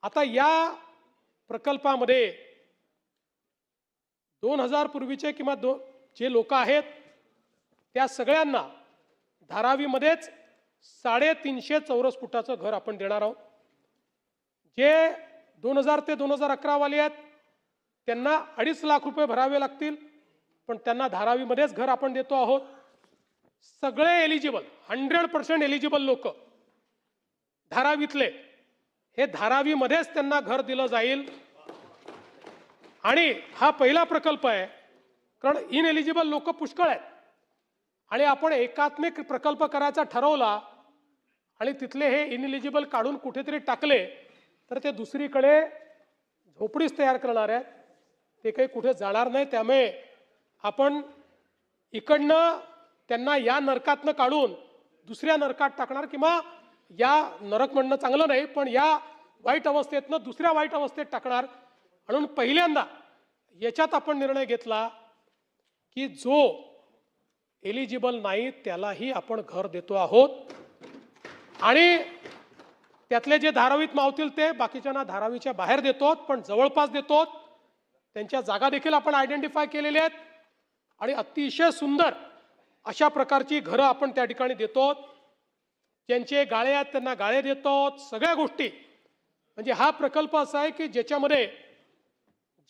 आता या प्रकल्पामध्ये 2000 पूर्वीचे किंवा जे लोक आहेत त्या सगळ्यांना धारावीमध्येच 350 चौरस फुटाचं घर आपण देणार आहोत. जे 2000 ते 2011 वाले आहेत त्यांना 2.5 लाख रुपये भरावे लागतील, पण त्यांना धारावीमध्येच घर आपण देतो आहोत. सगळे एलिजिबल, 100% एलिजिबल लोक धारावीतले, हे धारावीमध्येच त्यांना घर दिलं जाईल. आणि हा पहिला प्रकल्प आहे, कारण इनएलिजिबल लोक पुष्कळ आहेत. आणि आपण एकात्मिक प्रकल्प करायचा ठरवला आणि तिथले हे इनएलिजिबल काढून कुठेतरी टाकले तर ते दुसरीकडे झोपडीच तयार करणार आहेत, ते काही कुठे जाणार नाही. त्यामुळे आपण इकडनं त्यांना या नरकातनं काढून दुसऱ्या नरकात टाकणार, किंवा या नरक म्हणणं चांगलं नाही, पण या वाईट अवस्थेतनं दुसऱ्या वाईट अवस्थेत टाकणार. म्हणून पहिल्यांदा याच्यात आपण निर्णय घेतला की जो एलिजिबल नाही त्यालाही आपण घर देतो आहोत. आणि त्यातले जे धारावीत मावतील ते बाकीच्यांना धारावीच्या बाहेर देतो, पण जवळपास देतो. त्यांच्या जागा देखील आपण आयडेंटिफाय केलेल्या आहेत आणि अतिशय सुंदर अशा प्रकारची घरं आपण त्या ठिकाणी देतो. ज्यांचे गाळे आहेत त्यांना गाळे देतो, सगळ्या गोष्टी. म्हणजे हा प्रकल्प असा आहे की ज्याच्यामध्ये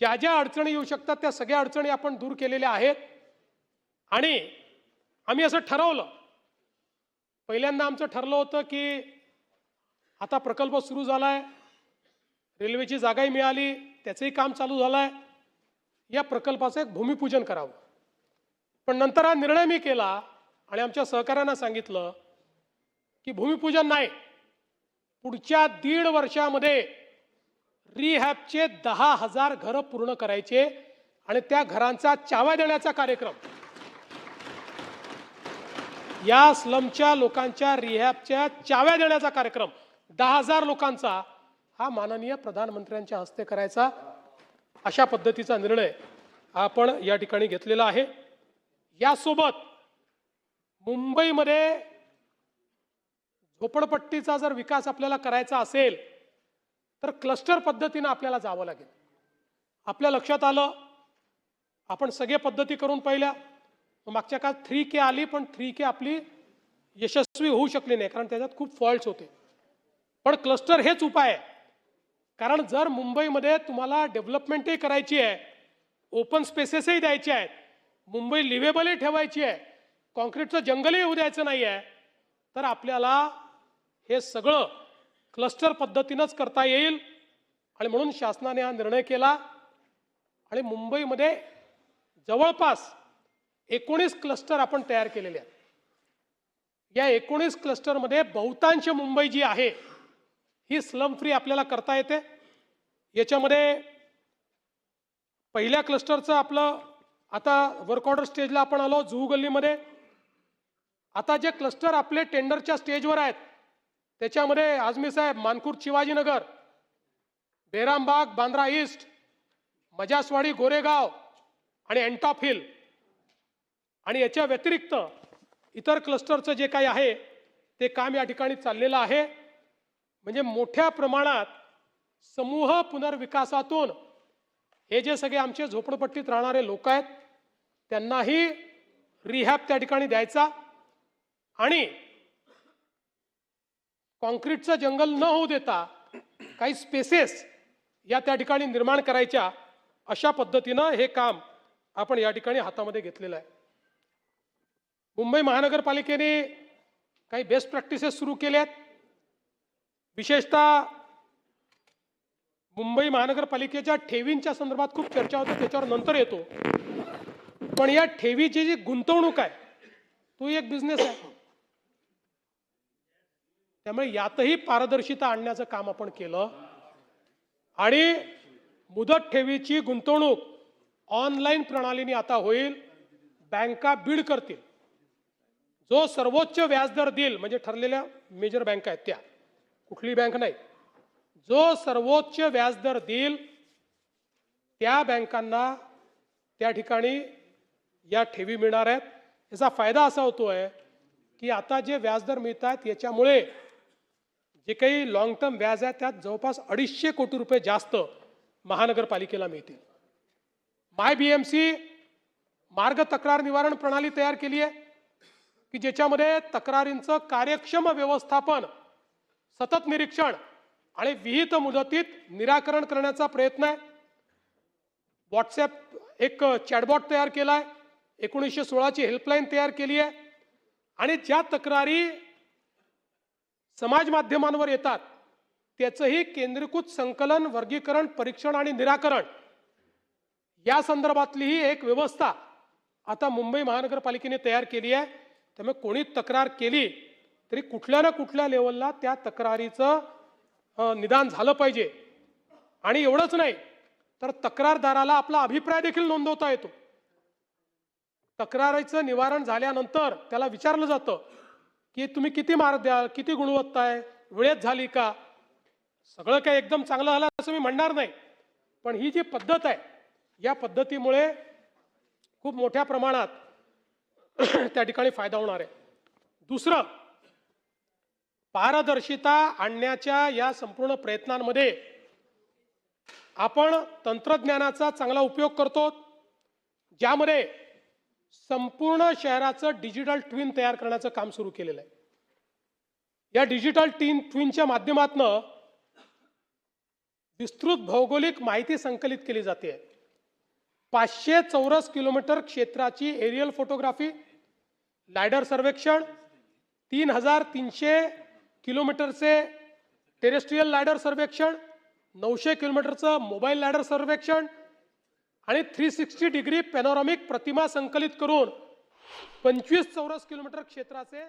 ज्या ज्या अडचणी येऊ शकतात त्या सगळ्या अडचणी आपण दूर केलेल्या आहेत. आणि आम्ही असं ठरवलं, पहिल्यांदा आमचं ठरलं होतं की आता प्रकल्प सुरू झालाय, रेल्वेची जागाही मिळाली, त्याचंही काम चालू झालंय, या प्रकल्पाचं एक भूमिपूजन करावं. पण नंतर हा निर्णय मी केला आणि आमच्या सहकाऱ्यांना सांगितलं की भूमिपूजन नाही, पुढच्या 1.5 वर्षामध्ये रिहॅबचे 10,000 घरं पूर्ण करायचे आणि त्या घरांचा चाव्या देण्याचा कार्यक्रम, या स्लमच्या लोकांच्या रिहॅबच्या चाव्या देण्याचा कार्यक्रम 10,000 लोकांचा हा माननीय प्रधानमंत्र्यांच्या हस्ते करायचा, अशा पद्धतीचा निर्णय आपण या ठिकाणी घेतलेला आहे. यासोबत मुंबईमध्ये झोपडपट्टीचा जर विकास आपल्याला करायचा असेल तर क्लस्टर पद्धतीने आपल्याला जावं लागेल. आपल्या लक्षात आलं, आपण सगळे पद्धती करून पाहिल्या, मागच्या काळात 3K आली, पण 3K आपली यशस्वी होऊ शकली नाही, कारण त्याच्यात खूप फॉल्ट्स होते. पण क्लस्टर हेच उपाय आहे. कारण जर मुंबईमध्ये तुम्हाला डेव्हलपमेंटही करायची आहे, ओपन स्पेसेसही द्यायचे आहेत, मुंबई लिव्हेबलही ठेवायची आहे, कॉन्क्रीटचं जंगलही होऊ द्यायचं नाही आहे, तर आपल्याला हे सगळं क्लस्टर पद्धतीनंच करता येईल. आणि म्हणून शासनाने हा निर्णय केला आणि मुंबईमध्ये जवळपास 19 क्लस्टर आपण तयार केलेले आहेत. या 19 क्लस्टरमध्ये बहुतांश मुंबई जी आहे ही स्लम फ्री आपल्याला करता येते. याच्यामध्ये पहिल्या क्लस्टरचं आपलं आता वर्क ऑर्डर स्टेजला आपण आलो जुहू गल्लीमध्ये. आता जे क्लस्टर आपले टेंडरच्या स्टेजवर आहेत त्याच्यामध्ये आझमी साहेब, मानखुर्द शिवाजीनगर, बेरामबाग बांद्रा ईस्ट, मजासवाडी गोरेगाव आणि एंटॉप हिल आणि याच्या व्यतिरिक्त इतर क्लस्टरचं जे काही आहे ते काम या ठिकाणी चाललेलं आहे. म्हणजे मोठ्या प्रमाणात समूह पुनर्विकासातून हे जे सगळे आमचे झोपडपट्टीत राहणारे लोक आहेत त्यांनाही रिहॅब त्या ठिकाणी द्यायचा आणि कॉन्क्रीटचं जंगल न होऊ देता काही स्पेसेस या त्या ठिकाणी निर्माण करायच्या, अशा पद्धतीनं हे काम आपण या ठिकाणी हातामध्ये घेतलेलं आहे. मुंबई महानगरपालिकेने काही बेस्ट प्रॅक्टिसेस सुरू केल्या आहेत. विशेषतः मुंबई महानगरपालिकेच्या ठेवींच्या संदर्भात खूप चर्चा होते, त्याच्यावर नंतर येतो. पण या ठेवीची जी गुंतवणूक आहे तो एक बिझनेस आहे. त्यामुळे यातही पारदर्शिता आणण्याचं काम आपण केलं आणि मुदत ठेवीची गुंतवणूक ऑनलाईन प्रणालीने आता होईल. बँका बीड करतील. जो सर्वोच्च व्याजदर देईल, म्हणजे ठरलेल्या मेजर बँका आहेत त्या, कुठली बँक नाही, जो सर्वोच्च व्याजदर देईल त्या बँकांना त्या ठिकाणी या ठेवी मिळणार आहेत. याचा फायदा असा होतोय की आता जे व्याजदर मिळत आहेत याच्यामुळे जे काही लॉंग टर्म व्याज आहे त्यात जवळपास 250 कोटी रुपये जास्त महानगरपालिकेला मिळतील. माय बीएमसी मार्ग तक्रार निवारण प्रणाली तयार केली आहे की ज्याच्यामध्ये तक्रारींचं कार्यक्षम व्यवस्थापन, सतत निरीक्षण आणि विहित मुदतीत निराकरण करण्याचा प्रयत्न आहे. व्हॉट्सॲप एक चॅटबॉट तयार केला आहे. 1916 ची हेल्पलाईन तयार केली आहे आणि ज्या तक्रारी समाज माध्यमांवर येतात त्याचंही केंद्रीकृत संकलन, वर्गीकरण, परीक्षण आणि निराकरण या संदर्भातली ही एक व्यवस्था आता मुंबई महानगरपालिकेने तयार केली आहे. त्यामुळे कोणी तक्रार केली तरी कुठल्या ना कुठल्या लेवलला त्या तक्रारीचं निदान झालं पाहिजे. आणि एवढंच नाही तर तक्रारदाराला आपला अभिप्राय देखील नोंदवता येतो. तक्रारीचं निवारण झाल्यानंतर त्याला विचारलं जातं की तुम्ही किती मार्क द्याल, किती गुणवत्ता आहे, वेळेत झाली का. सगळं काही एकदम चांगलं झालं असं मी म्हणणार नाही, पण ही जी पद्धत आहे या पद्धतीमुळे खूप मोठ्या प्रमाणात त्या ठिकाणी फायदा होणार आहे. दुसरं, पारदर्शिता आणण्याच्या या संपूर्ण प्रयत्नांमध्ये आपण तंत्रज्ञानाचा चांगला उपयोग करतो, ज्यामध्ये संपूर्ण शहराचं डिजिटल ट्विन तयार करण्याचं काम सुरू केलेलं आहे. या डिजिटल ट्विनच्या माध्यमातून विस्तृत भौगोलिक माहिती संकलित केली जाते. 500 चौरस किलोमीटर क्षेत्राची एरियल फोटोग्राफी, लायडर सर्वेक्षण, 3300 किलोमीटरचे टेरेस्ट्रियल लायडर सर्वेक्षण, 900 किलोमीटरचं मोबाईल लायडर सर्वेक्षण आणि 360 डिग्री पॅनोरामिक प्रतिमा संकलित करून 25 चौरस किलोमीटर क्षेत्राचे.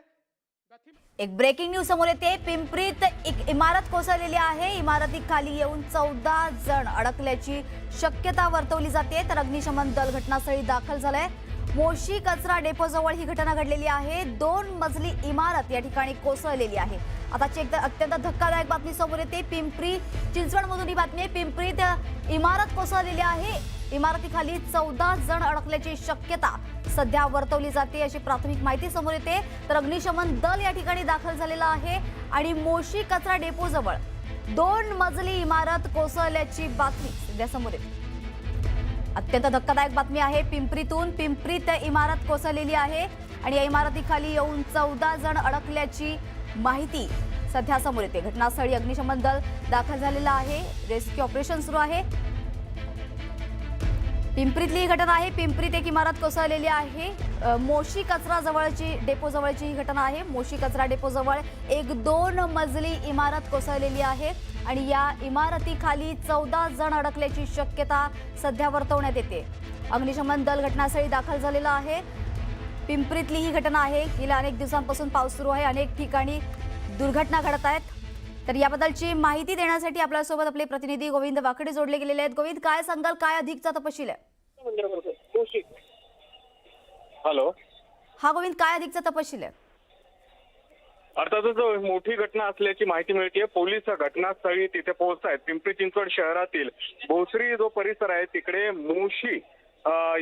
एक ब्रेकिंग न्यूज समोर येते. पिंपरीत एक इमारत कोसळलेली आहे. इमारतीखाली येऊन 14 जण अडकल्याची शक्यता वर्तवली जाते. तर अग्निशमन दल घटनास्थळी दाखल झालंय. मोशी कचरा डेपोजवळ ही घटना घडलेली आहे. 2 मजली इमारत या ठिकाणी कोसळलेली आहे. आताची एक अत्यंत धक्कादायक बातमी समोर येते. पिंपरी चिंचवडमधून ही बातमी आहे. पिंपरीत इमारत कोसळलेली आहे. इमारतीखाली 14 जण अडकल्याची शक्यता सध्या वर्तवली जाते अशी प्राथमिक माहिती समोर येते. तर अग्निशमन दल या ठिकाणी दाखल झालेला आहे आणि मोशी कचरा डेपोजवळ 2 मजली इमारत कोसळल्याची बातमी सध्या समोर येते. अत्यंत धक्कादायक बातमी आहे. पिंपरीत इमारत कोसळलेली आहे आणि या इमारतीखाली येऊन 14 जण अडकल्याची माहिती सध्या समोर येते. घटनास्थळी अग्निशमन दल दाखल झालेला आहे. रेस्क्यू ऑपरेशन सुरू आहे. पिंपरीतली ही घटना आहे. पिंपरीत एक इमारत कोसळलेली आहे. मोशी कचरा जवळची डेपोजवळची ही घटना आहे. मोशी कचरा डेपोजवळ एक 2 मजली इमारत कोसळलेली आहे. आणि या इमारतीखाली 14 जण अडकल्याची शक्यता सध्या वर्तवण्यात येते. अग्निशमन दल घटनास्थळी दाखल झालेलं आहे. पिंपरीतली ही घटना आहे. गेल्या अनेक दिवसांपासून पाऊस सुरू आहे. अनेक ठिकाणी दुर्घटना घडत आहेत. तर याबद्दलची माहिती देण्यासाठी आपल्यासोबत आपले प्रतिनिधी गोविंद वाकडे जोडले गेलेले आहेत. गोविंद, काय सांगाल, काय अधिकचा तपशील आहे? हॅलो. हा गोविंद, काय अधिकचा तपशील आहे? अर्थातच मोठी घटना असल्याची माहिती मिळते. पोलीस घटनास्थळी तिथे पोहोचतायत. पिंपरी चिंचवड शहरातील भोसरी जो परिसर आहे तिकडे मोशी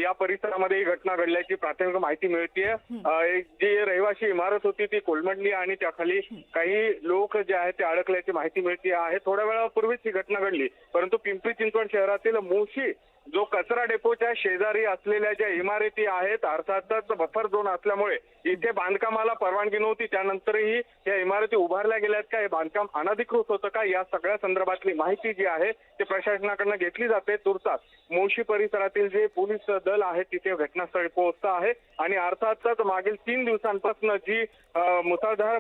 या परिसरामध्ये ही घटना घडल्याची प्राथमिक माहिती मिळते. जी रहिवाशी इमारत होती ती कोलमडली आणि त्याखाली काही लोक जे आहेत ते अडकल्याची माहिती मिळते आहे. थोड्या वेळापूर्वीच ही घटना घडली, परंतु पिंपरी चिंचवड शहरातील मोशी जो कचरा डेपोच्या शेजारी असलेल्या ज्या इमारती आहेत, अर्थातच बफर झोन असल्यामुळे इथे बांधकामाला परवानगी नव्हती. त्यानंतरही या इमारती उभारल्या गेल्यात का, हे बांधकाम अनधिकृत होतं का, या सगळ्या संदर्भातली माहिती जी आहे ते प्रशासनाकडनं घेतली जाते. तुर्तास मोशी परिसरातील जे पोलीस दल आहे तिथे घटनास्थळी पोहोचतं आहे आणि अर्थातच मागील 3 दिवसांपासून जी मुसळधार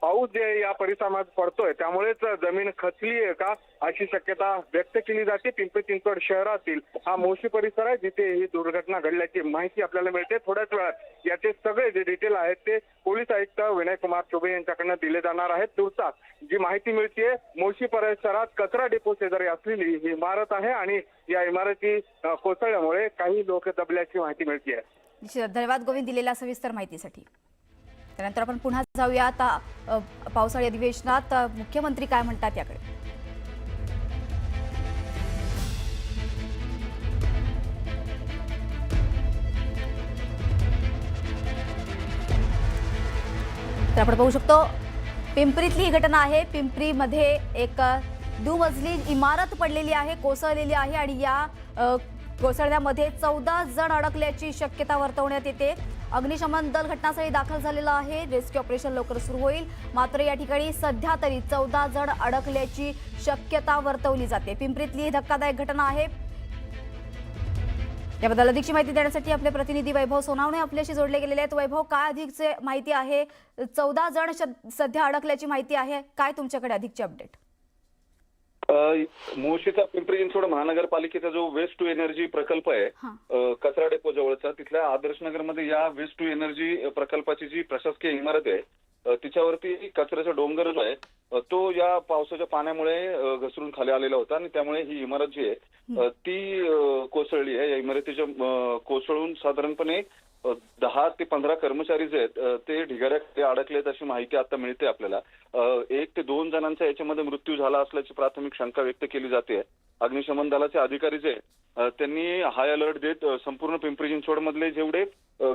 पाऊस जे या परिसरात पडतोय त्यामुळेच जमीन खचली आहे का अशी शक्यता व्यक्त केली जाते. पिंपरी चिंचवड शहरातील हा मोशी परिसर आहे जिथे ही दुर्घटना घडल्याची माहिती आपल्याला मिळते. थोड्याच वेळात याचे सगळे जे डिटेल आहेत ते पोलीस आयुक्त विनय कुमार चौबे यांच्याकडनं दिले जाणार आहेत. तुर्तास जी माहिती मिळते, मोशी परिसरात कचरा डेपो शेजारी असलेली ही इमारत आहे आणि या इमारती कोसळल्यामुळे काही लोक दबल्याची माहिती मिळते. धन्यवाद गोविंद दिलेल्या सविस्तर माहितीसाठी. त्यानंतर आपण पुन्हा जाऊया आता पावसाळी अधिवेशनात मुख्यमंत्री काय म्हणतात याकडे. तर आपण पाहू शकतो पिंपरीतली ही घटना आहे. पिंपरीमध्ये एक दुमजली इमारत पडलेली आहे, कोसळलेली आहे आणि या कोसळण्यामध्ये 14 जण अडकल्याची शक्यता वर्तवण्यात येते. अग्निशमन दल घटनास्थळी दाखल झालेलं आहे. रेस्क्यू ऑपरेशन लवकर सुरू होईल. मात्र या ठिकाणी सध्या तरी 14 जण अडकल्याची शक्यता वर्तवली जाते. पिंपरीतली ही धक्कादायक घटना आहे. याबद्दल अधिकची माहिती देण्यासाठी आपले प्रतिनिधी वैभव सोनावणे आपल्याशी जोडले गेलेले आहेत. वैभव, काय अधिकचे माहिती आहे? 14 जण सध्या अडकल्याची माहिती आहे. काय तुमच्याकडे अधिकची अपडेट? मोशीचा पिंपरी चिंचवड महानगरपालिकेचा जो वेस्ट टू एनर्जी प्रकल्प आहे कचरा डेपो जवळचा, तिथल्या आदर्शनगरमध्ये या वेस्ट टू एनर्जी प्रकल्पाची जी प्रशासकीय इमारत आहे तिच्यावरती कचऱ्याचा डोंगर जो आहे तो या पावसाच्या पाण्यामुळे घसरून खाली आलेला होता आणि त्यामुळे ही इमारत जी आहे ती कोसळली आहे. या इमारतीच्या कोसळून साधारणपणे 10 ते 15 कर्मचारी जे आहेत ते ढिगाऱ्याखाली अडकलेत अशी माहिती आता मिळते आपल्याला. 1 ते 2 जणांचा याच्यामध्ये मृत्यू झाला असल्याची प्राथमिक शंका व्यक्त केली जाते. अग्निशमन दलाचे अधिकारी जे त्यांनी हाय अलर्ट देत संपूर्ण पिंपरी चिंचवड मधले जेवढे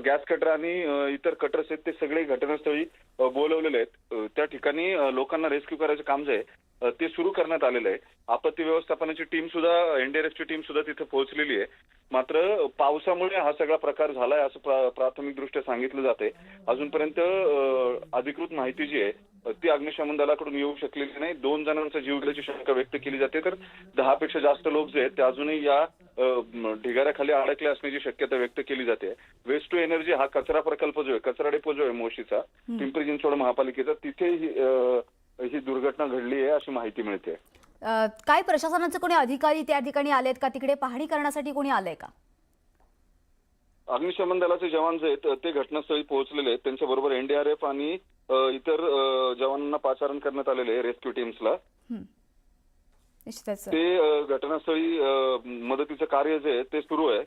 गॅस कटर आणि इतर कटर्स आहेत ते सगळे घटनास्थळी बोलवलेले आहेत. त्या ठिकाणी लोकांना रेस्क्यू करायचं काम जे आहे ते सुरू करण्यात आलेलं आहे. आपत्ती व्यवस्थापनाची टीम सुद्धा, एनडीआरएफची टीम सुद्धा तिथे पोहोचलेली आहे. मात्र पावसामुळे हा सगळा प्रकार झालाय असं प्राथमिक दृष्ट्या सांगितलं जाते. अजूनपर्यंत अधिकृत माहिती जी आहे ती अग्निशमन दलाकडून येऊ शकलेली नाही. 2 जणांचा जीव गेल्याची शंका व्यक्त केली जाते. तर 10 पेक्षा जास्त लोक जे आहेत ते अजूनही या ढिगाऱ्याखाली अडकले असण्याची शक्यता व्यक्त केली जाते. वेस्ट टू एनर्जी हा कचरा प्रकल्प जो आहे, कचरा डेपो जो आहे मोशीचा पिंपरी चिंचवड महापालिकेचा, तिथे ही दुर्घटना घडली आहे अशी माहिती मिळते. काय प्रशासनाचे कोणी अधिकारी त्या ठिकाणी आलेत का? तिकडे पाहणी करण्यासाठी कोणी आलंय का? अग्निशमन दलाचे जवान जे आहेत ते घटनास्थळी पोहोचलेले आहेत. त्यांच्याबरोबर एनडीआरएफ आणि इतर जवानांना पाचारण करण्यात आलेले आहे रेस्क्यू टीम्सला. ते घटनास्थळी मदतीचं कार्य जे आहे ते सुरू आहे.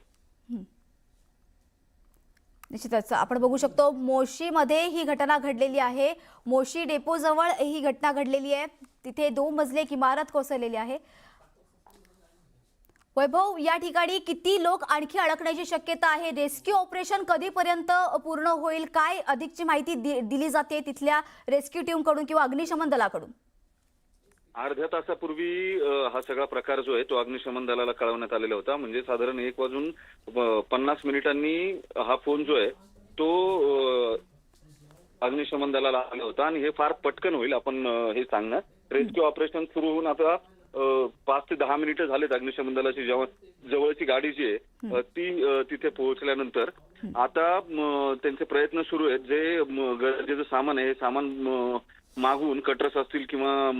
निश्चितच आपण बघू शकतो मोशीमध्ये ही घटना घडलेली आहे. मोशी डेपो जवळ ही घटना घडलेली आहे. तिथे 2 मजली एक इमारत कोसळलेली आहे. वैभव, या ठिकाणी किती लोक आणखी अडकण्याची शक्यता आहे? रेस्क्यू ऑपरेशन कधीपर्यंत पूर्ण होईल? काय अधिकची माहिती दिली जाते तिथल्या रेस्क्यू टीम कडून किंवा अग्निशमन दलाकडून? अर्ध्या तासापूर्वी हा सगळा प्रकार जो आहे तो अग्निशमन दलाला कळवण्यात आलेला होता. म्हणजे साधारण 1:50 हा फोन जो आहे तो अग्निशमन दलाला आला होता आणि हे फार पटकन होईल आपण हे सांगणार. रेस्क्यू ऑपरेशन सुरू होऊन आता 5 ते 10 मिनिटं झालेत. अग्निशमन दलाची जवळची गाडी जी आहे ती तिथे पोहोचल्यानंतर आता त्यांचे प्रयत्न सुरू आहेत. जे गरजेचं सामान आहे हे सामान मागून कटर्स असतील किंवा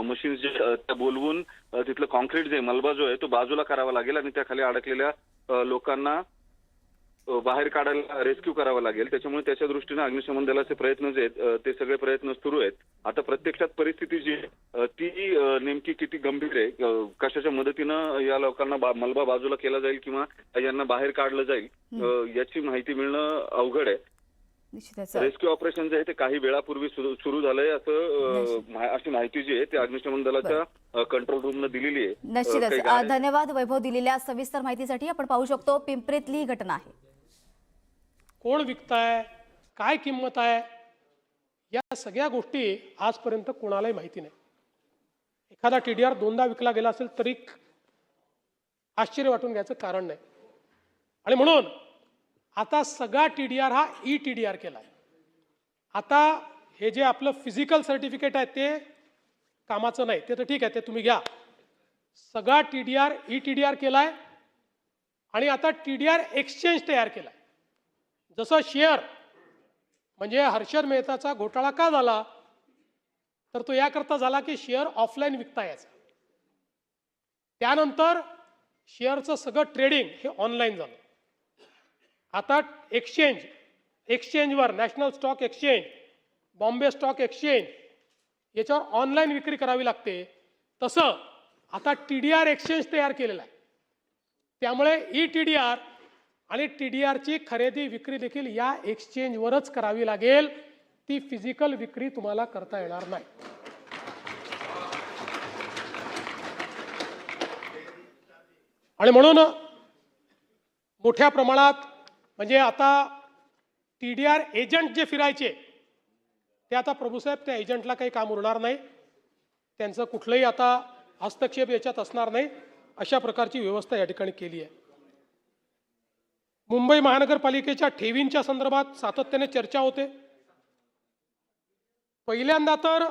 मशीन्स जे त्या बोलवून तिथलं कॉन्क्रीट जे मलबा जो आहे तो बाजूला करावा लागेल आणि त्या खाली अडकलेल्या लोकांना बाहेर काढायला रेस्क्यू करावा लागेल. त्याच्यामुळे त्याच्या दृष्टीने अग्निशमन दलाचे प्रयत्न जे आहेत ते सगळे प्रयत्न सुरू आहेत. आता प्रत्यक्षात परिस्थिती जी आहे ती नेमकी किती गंभीर आहे, कशाच्या मदतीनं या लोकांना मलबा बाजूला केला जाईल किंवा यांना बाहेर काढलं जाईल याची माहिती मिळणं अवघड आहे. निश्चितच रेस्क्यू ऑपरेशन जे आहे ते काही वेळापूर्वी सुरू झालंय असं अशी माहिती जी आहे ती अग्निशमन दलाच्या कंट्रोल रूमनं दिलेली आहे. निश्चितच धन्यवाद वैभव दिलेल्या सविस्तर माहितीसाठी. आपण पाहू शकतो पिंपरीतली घटना आहे. कोण विकताय, काय किंमत आहे, या सगळ्या गोष्टी आजपर्यंत कोणालाही माहिती नाही. एखादा TDR 2दा विकला गेला असेल तरी आश्चर्य वाटून घ्यायचं कारण नाही. आणि म्हणून आता सगळा TDR हा TDR केलाय. आता हे जे आपलं फिजिकल सर्टिफिकेट आहे ते कामाचं नाही, ते तर ठीक आहे, ते तुम्ही घ्या. सगळा TDR TDR केलाय आणि आता TDR एक्सचेंज तयार केलाय. जसं शेअर म्हणजे हर्षद मेहताचा घोटाळा का झाला, तर तो याकरता झाला की शेअर ऑफलाईन विकता यायचा. त्यानंतर शेअरचं सगळं ट्रेडिंग हे ऑनलाईन झालं. आता एक्सचेंजवर national stock exchange, Bombay stock exchange याच्यावर ऑनलाईन विक्री करावी लागते. तसं आता TDR एक्सचेंज तयार केलेलं आहे. त्यामुळे TDR आणि TDRची खरेदी विक्री देखील या एक्सचेंजवरच करावी लागेल. ती फिजिकल विक्री तुम्हाला करता येणार नाही. आणि म्हणून मोठ्या प्रमाणात म्हणजे आता TDR एजंट जे फिरायचे ते आता प्रभूसाहेब त्या एजंटला काही काम उरणार नाही. त्यांचं कुठलंही आता हस्तक्षेप याच्यात असणार नाही. अशा प्रकारची व्यवस्था या ठिकाणी केली आहे. मुंबई महानगरपालिकेच्या ठेवींच्या संदर्भात सातत्याने चर्चा होते. पहिल्यांदा तर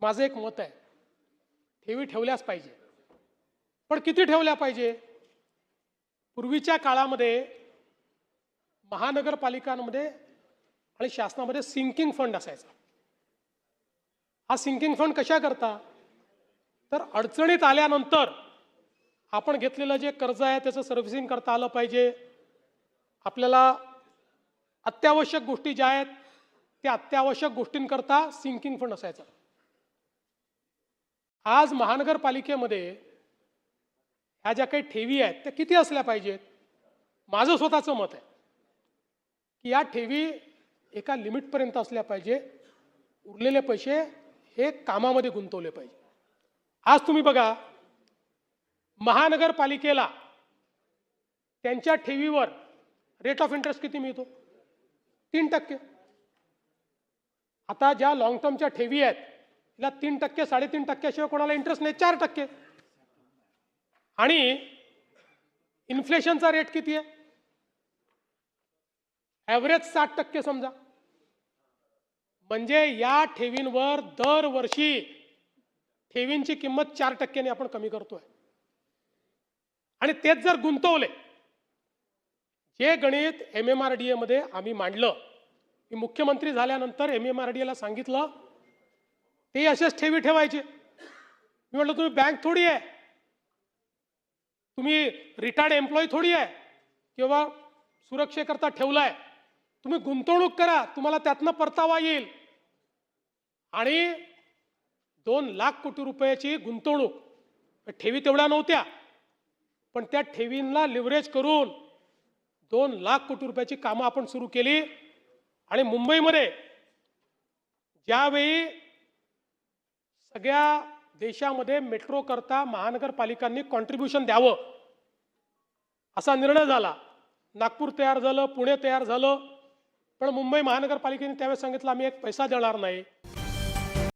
माझं एक मत आहे, ठेवी ठेवल्याच पाहिजे, पण किती ठेवल्या पाहिजे. पूर्वीच्या काळामध्ये महानगरपालिकांमध्ये आणि शासनामध्ये सिंकिंग फंड असायचा. हा सिंकिंग फंड कशा करता, तर अडचणीत आल्यानंतर आपण घेतलेलं जे कर्ज आहे त्याचं सर्व्हिसिंग करता आलं पाहिजे. आपल्याला अत्यावश्यक गोष्टी ज्या आहेत त्या अत्यावश्यक गोष्टींकरता सिंकिंग फंड असायचा. आज महानगरपालिकेमध्ये ह्या ज्या काही ठेवी आहेत त्या किती असल्या पाहिजेत. माझं स्वतःचं मत आहे की या ठेवी एका लिमिटपर्यंत असल्या पाहिजे. उरलेले पैसे हे कामामध्ये गुंतवले पाहिजे. आज तुम्ही बघा, महानगरपालिकेला त्यांच्या ठेवीवर रेट ऑफ इंटरेस्ट किती मिळतो, 3%. आता ज्या लॉंग टर्मच्या ठेवी आहेत तिला 3%, 3.5% शिवाय कोणाला इंटरेस्ट नाही, 4%. आणि इन्फ्लेशनचा रेट किती आहे, ॲव्हरेज 7% समजा. म्हणजे या ठेवींवर दरवर्षी ठेवींची किंमत 4%ने आपण कमी करतोय. आणि तेच जर गुंतवले, जे गणित MMRDA मध्ये आम्ही मांडलं, मी मुख्यमंत्री झाल्यानंतर MMRDA ला सांगितलं ते असेच ठेवी ठेवायचे. मी म्हटलं तुम्ही बँक थोडी आहे, तुम्ही रिटायर्ड एम्प्लॉई थोडी आहे किंवा सुरक्षेकरता ठेवलाय. तुम्ही गुंतवणूक करा, तुम्हाला त्यातनं परतावा येईल. आणि 2 लाख कोटी रुपयाची गुंतवणूक, ठेवी तेवढ्या नव्हत्या पण त्या ठेवींना लिव्हरेज करून 2 लाख कोटी रुपयाची कामं आपण सुरू केली. आणि मुंबईमध्ये ज्यावेळी सगळ्या देशामध्ये मेट्रो करता महानगरपालिकांनी कॉन्ट्रीब्युशन द्यावं असा निर्णय झाला. नागपूर तयार झालं, पुणे तयार झालं, पण मुंबई महानगरपालिकेने त्यावेळेस सांगितलं आम्ही एक पैसा देणार नाही.